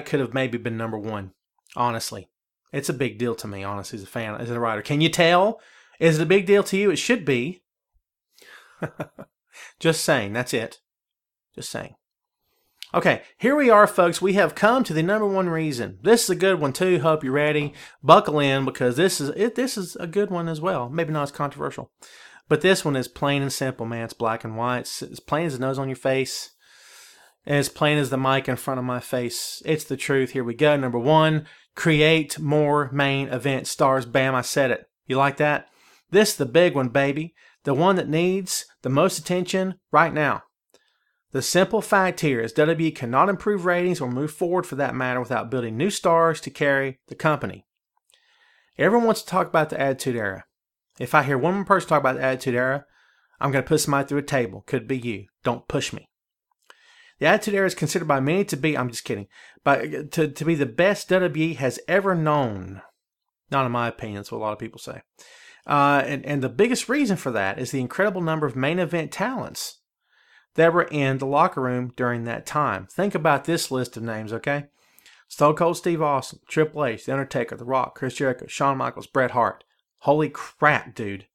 could have maybe been number one. Honestly. It's a big deal to me, honestly, as a fan, as a writer. Can you tell? Is it a big deal to you? It should be. Just saying. That's it. Just saying. Okay, here we are, folks. We have come to the number one reason. This is a good one, too. Hope you're ready. Buckle in, because this is a good one as well. Maybe not as controversial. But this one is plain and simple, man. It's black and white. It's as plain as the nose on your face. As plain as the mic in front of my face. It's the truth. Here we go. Number one, create more main event stars. Bam, I said it. You like that? This is the big one, baby. The one that needs the most attention right now. The simple fact here is WWE cannot improve ratings or move forward for that matter without building new stars to carry the company. Everyone wants to talk about the Attitude Era. If I hear one more person talk about the Attitude Era, I'm going to put somebody through a table. Could be you. Don't push me. The Attitude Era is considered by many to be, I'm just kidding, but to be the best WWE has ever known. Not in my opinion, that's what a lot of people say. And the biggest reason for that is the incredible number of main event talents that were in the locker room during that time. Think about this list of names, okay? Stone Cold Steve Austin, Triple H, The Undertaker, The Rock, Chris Jericho, Shawn Michaels, Bret Hart. Holy crap, dude.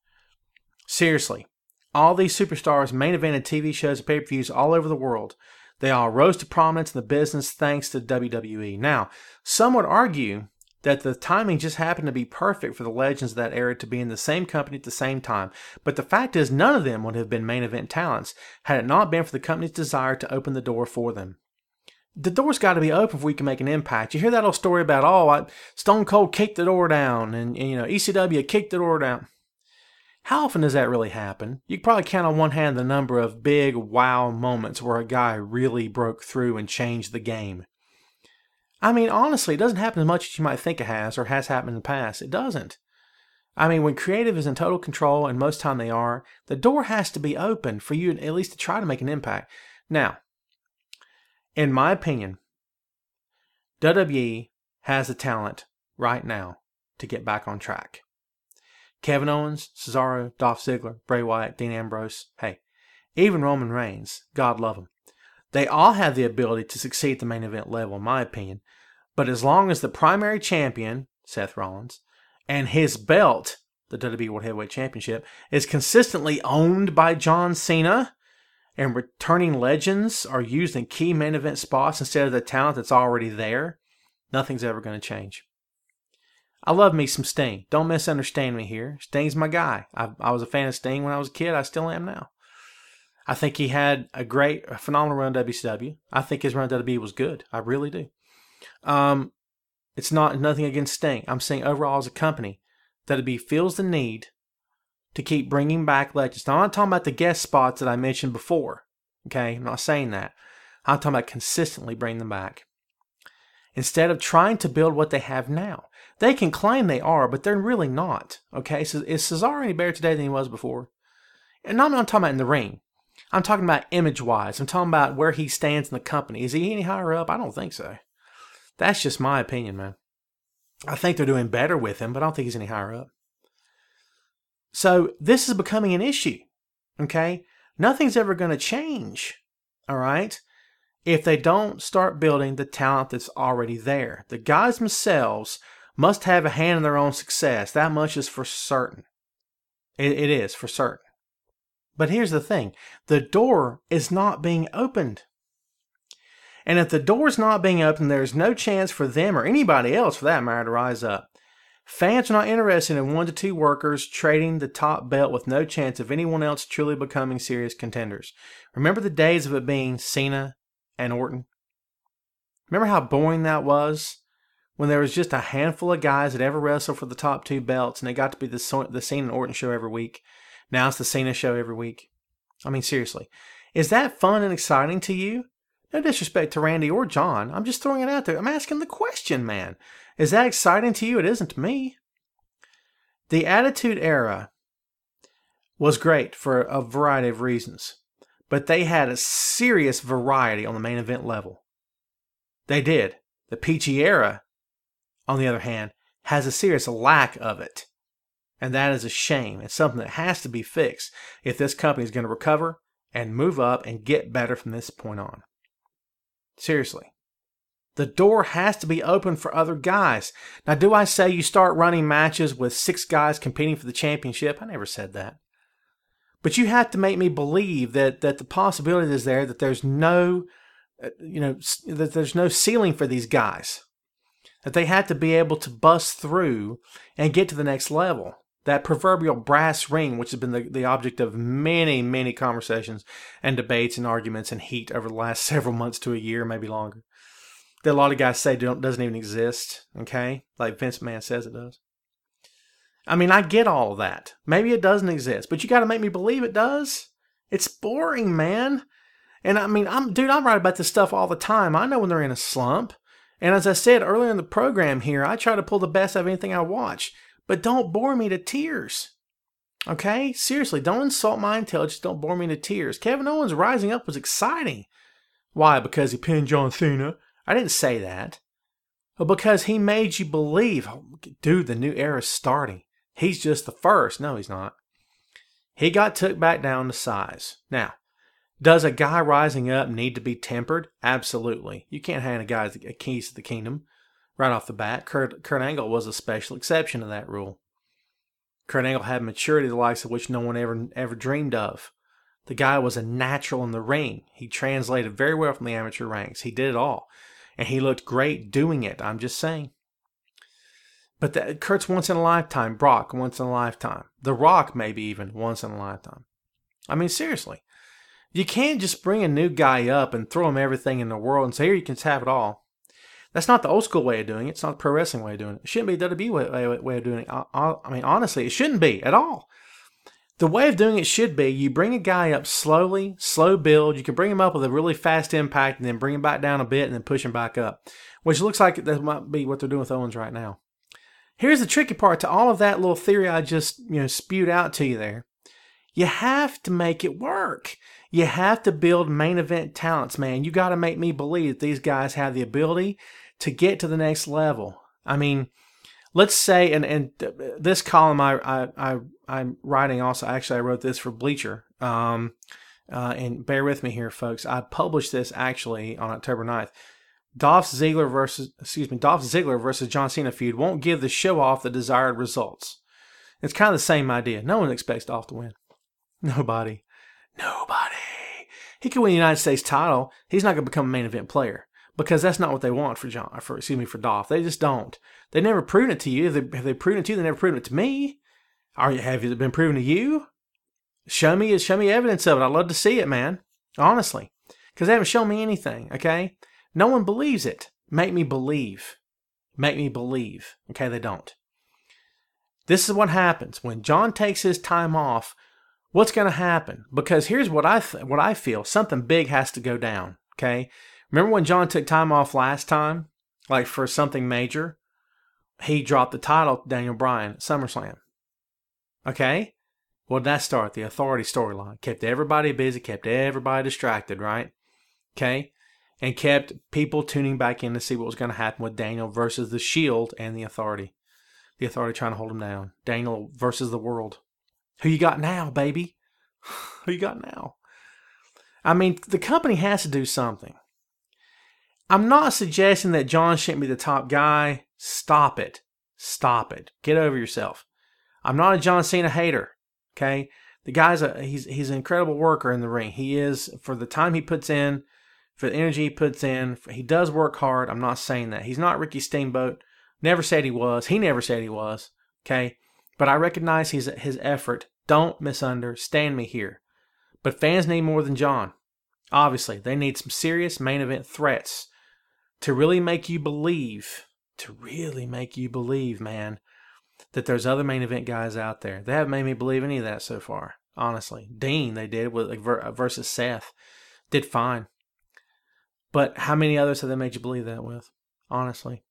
Seriously. All these superstars main evented TV shows and pay-per-views all over the world. They all rose to prominence in the business thanks to WWE. Now, some would argue that the timing just happened to be perfect for the legends of that era to be in the same company at the same time. But the fact is, none of them would have been main event talents had it not been for the company's desire to open the door for them. The door's got to be open before you can make an impact. You hear that old story about, Stone Cold kicked the door down and ECW kicked the door down. How often does that really happen? You can probably count on one hand the number of big wow moments where a guy really broke through and changed the game. I mean, honestly, it doesn't happen as much as you might think it has or has happened in the past. It doesn't. I mean, when creative is in total control, and most time they are, the door has to be open for you at least to try to make an impact. Now, in my opinion, WWE has the talent right now to get back on track. Kevin Owens, Cesaro, Dolph Ziggler, Bray Wyatt, Dean Ambrose, hey, even Roman Reigns, God love him. They all have the ability to succeed at the main event level, in my opinion. But as long as the primary champion, Seth Rollins, and his belt, the WWE World Heavyweight Championship, is consistently owned by John Cena, and returning legends are used in key main event spots instead of the talent that's already there, nothing's ever going to change. I love me some Sting. Don't misunderstand me here. Sting's my guy. I was a fan of Sting when I was a kid. I still am now. I think he had a phenomenal run at WCW. I think his run at WWE was good. I really do. It's nothing against Sting. I'm saying overall as a company, WWE feels the need to keep bringing back legends. Now, I'm not talking about the guest spots that I mentioned before. Okay, I'm not saying that. I'm talking about consistently bringing them back. Instead of trying to build what they have now. They can claim they are, but they're really not. Okay, so is Cesaro any better today than he was before? And I'm not talking about in the ring. I'm talking about image-wise. I'm talking about where he stands in the company. Is he any higher up? I don't think so. That's just my opinion, man. I think they're doing better with him, but I don't think he's any higher up. So this is becoming an issue, okay? Nothing's ever going to change, all right, if they don't start building the talent that's already there. The guys themselves must have a hand in their own success. That much is for certain. It is for certain. But here's the thing. The door is not being opened. And if the door's not being opened, there's no chance for them or anybody else for that matter to rise up. Fans are not interested in 1 to 2 workers trading the top belt with no chance of anyone else truly becoming serious contenders. Remember the days of it being Cena and Orton? Remember how boring that was? When there was just a handful of guys that ever wrestled for the top 2 belts and they got to be the Cena and Orton show every week. Now it's the Cena show every week. I mean, seriously. Is that fun and exciting to you? No disrespect to Randy or John. I'm just throwing it out there. I'm asking the question, man. Is that exciting to you? It isn't to me. The Attitude Era was great for a variety of reasons. But they had a serious variety on the main event level. They did. The Peachy Era, on the other hand, has a serious lack of it. And that is a shame. It's something that has to be fixed if this company is going to recover and move up and get better from this point on. Seriously. The door has to be open for other guys. Now, do I say you start running matches with 6 guys competing for the championship? I never said that. But you have to make me believe that the possibility is there that there's no, that there's no ceiling for these guys. That they have to be able to bust through and get to the next level. That proverbial brass ring, which has been the object of many, many conversations and debates and arguments and heat over the last several months to a year, maybe longer. That a lot of guys say doesn't even exist, okay? Like Vince McMahon says it does. I mean, I get all of that. Maybe it doesn't exist, but you got to make me believe it does. It's boring, man. And I mean, I write about this stuff all the time. I know when they're in a slump. And as I said earlier in the program here, I try to pull the best out of anything I watch. But don't bore me to tears. Okay? Seriously, don't insult my intelligence. Don't bore me to tears. Kevin Owens rising up was exciting. Why? Because he pinned John Cena? I didn't say that. But because he made you believe, oh, dude, the new era's starting. He's just the first. No, he's not. He got took back down to size. Now, does a guy rising up need to be tempered? Absolutely. You can't hand a guy the keys to the kingdom right off the bat. Kurt Angle was a special exception to that rule. Kurt Angle had maturity the likes of which no one ever dreamed of. The guy was a natural in the ring. He translated very well from the amateur ranks. He did it all. And he looked great doing it. I'm just saying. But Kurt's once in a lifetime. Brock, once in a lifetime. The Rock, maybe even once in a lifetime. I mean, seriously. You can't just bring a new guy up and throw him everything in the world and say, here, you can have it all. That's not the old school way of doing it. It's not the pro wrestling way of doing it. It shouldn't be the WWE way of doing it. I mean, honestly, it shouldn't be at all. The way of doing it should be you bring a guy up slowly, slow build. You can bring him up with a really fast impact and then bring him back down a bit and then push him back up, which looks like that might be what they're doing with Owens right now. Here's the tricky part to all of that little theory I just spewed out to you there. You have to make it work. You have to build main event talents, man. You got to make me believe that these guys have the ability to get to the next level. I mean, let's say, and this column I'm writing also, actually I wrote this for Bleacher, and bear with me here, folks. I published this actually on October 9th. Dolph Ziggler versus John Cena feud won't give the show off the desired results. It's kind of the same idea. No one expects Dolph to win. Nobody. He could win the United States title. He's not going to become a main event player because that's not what they want for Dolph. They just don't. They never proven it to you. Have they proven it to you? They never proven it to me. Have it been proven to you? Show me evidence of it. I'd love to see it, man. Honestly, because they haven't shown me anything. Okay, no one believes it. Make me believe. Okay, they don't. This is what happens when John takes his time off. What's going to happen? Because here's what I feel. Something big has to go down. Okay. Remember when John took time off last time, like for something major? He dropped the title to Daniel Bryan at SummerSlam. Okay. What did that start? The Authority storyline. Kept everybody busy, kept everybody distracted, right? Okay. And kept people tuning back in to see what was going to happen with Daniel versus the Shield and the Authority. The Authority trying to hold him down. Daniel versus the world. Who you got now, baby? Who you got now? I mean, the company has to do something. I'm not suggesting that John shouldn't be the top guy. Stop it. Stop it. Get over yourself. I'm not a John Cena hater. Okay? The guy's he's an incredible worker in the ring. He is, for the time he puts in, for the energy he puts in. He does work hard. I'm not saying that. He's not Ricky Steamboat. Never said he was. He never said he was. Okay? But I recognize his effort. Don't misunderstand me here. But fans need more than John. Obviously, they need some serious main event threats to really make you believe, man, that there's other main event guys out there. They haven't made me believe any of that so far, honestly. Dean, they did with versus Seth. Did fine. But how many others have they made you believe that with? Honestly.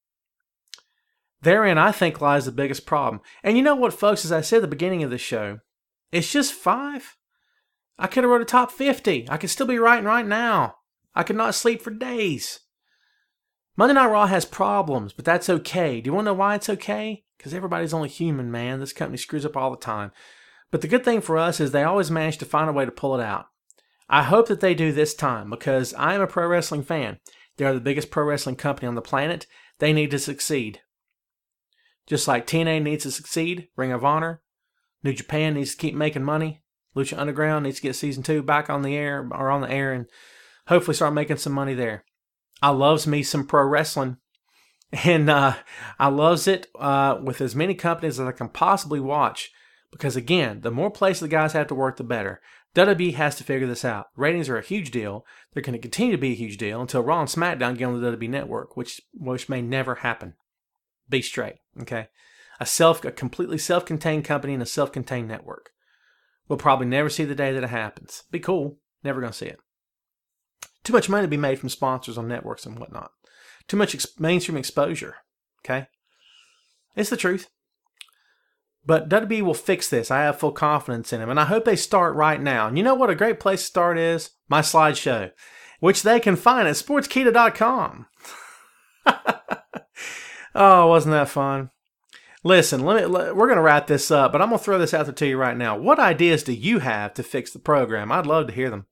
Therein, I think, lies the biggest problem. And you know what, folks, as I said at the beginning of the show, it's just 5. I could have wrote a top 50. I could still be writing right now. I could not sleep for days. Monday Night Raw has problems, but that's okay. Do you want to know why it's okay? Because everybody's only human, man. This company screws up all the time. But the good thing for us is they always manage to find a way to pull it out. I hope that they do this time, because I am a pro wrestling fan. They are the biggest pro wrestling company on the planet. They need to succeed. Just like TNA needs to succeed, Ring of Honor, New Japan needs to keep making money, Lucha Underground needs to get season 2 back on the air, and hopefully start making some money there. I loves me some pro wrestling, and I loves it with as many companies as I can possibly watch, because again, the more places the guys have to work, the better. WWE has to figure this out. Ratings are a huge deal. They're going to continue to be a huge deal until Raw and SmackDown get on the WWE network, which may never happen. Be straight, okay? A completely self-contained company and a self-contained network. We'll probably never see the day that it happens. Be cool. Never going to see it. Too much money to be made from sponsors on networks and whatnot. Too much mainstream exposure, okay? It's the truth. But WWE will fix this. I have full confidence in them. And I hope they start right now. And you know what a great place to start is? My slideshow, which they can find at sportskeeda.com. Oh, wasn't that fun? Listen, we're going to wrap this up, but I'm going to throw this out there to you right now. What ideas do you have to fix the program? I'd love to hear them.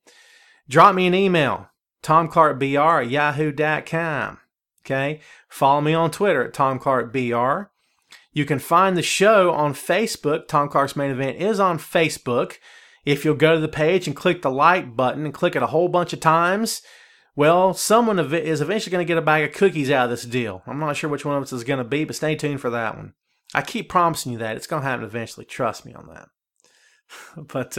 Drop me an email, tomclarkbr@yahoo.com. Okay? Follow me on Twitter at tomclarkbr. You can find the show on Facebook. Tom Clark's Main Event is on Facebook. If you'll go to the page and click the like button and click it a whole bunch of times, well, someone is eventually going to get a bag of cookies out of this deal. I'm not sure which one of us is going to be, but stay tuned for that one. I keep promising you that. It's going to happen eventually. Trust me on that. But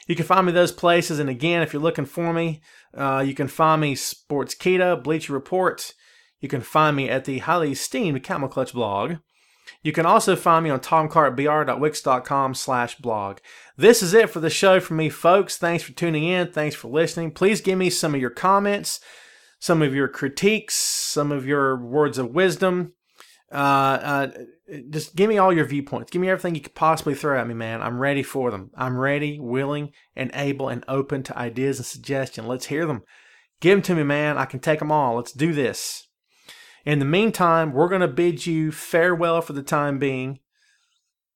you can find me those places. And again, if you're looking for me, you can find me Sportskeeda, Bleacher Report. You can find me at the highly esteemed Camel Clutch blog. You can also find me on tomclarkbr.wix.com/blog. This is it for the show from me, folks. Thanks for tuning in. Thanks for listening. Please give me some of your comments, some of your critiques, some of your words of wisdom. Just give me all your viewpoints. Give me everything you could possibly throw at me, man. I'm ready for them. I'm ready, willing, and able, and open to ideas and suggestions. Let's hear them. Give them to me, man. I can take them all. Let's do this. In the meantime, we're going to bid you farewell for the time being.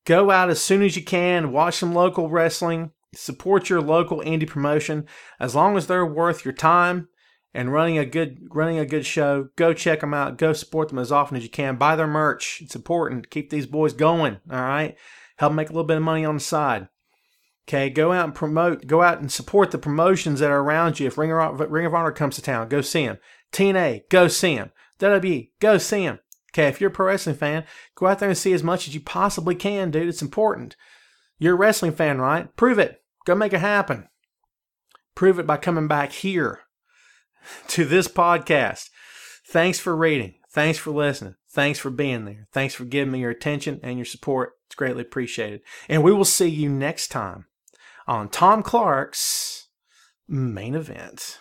Go out as soon as you can. Watch some local wrestling. Support your local indie promotion. As long as they're worth your time and running a good show, go check them out. Go support them as often as you can. Buy their merch. It's important to keep these boys going, all right? Help them make a little bit of money on the side. Okay, go out and promote. Go out and support the promotions that are around you. If Ring of Honor comes to town, go see them. TNA, go see them. WWE, go see them. Okay, if you're a pro wrestling fan, go out there and see as much as you possibly can, dude. It's important. You're a wrestling fan, right? Prove it. Go make it happen. Prove it by coming back here to this podcast. Thanks for reading. Thanks for listening. Thanks for being there. Thanks for giving me your attention and your support. It's greatly appreciated. And we will see you next time on Tom Clark's Main Event.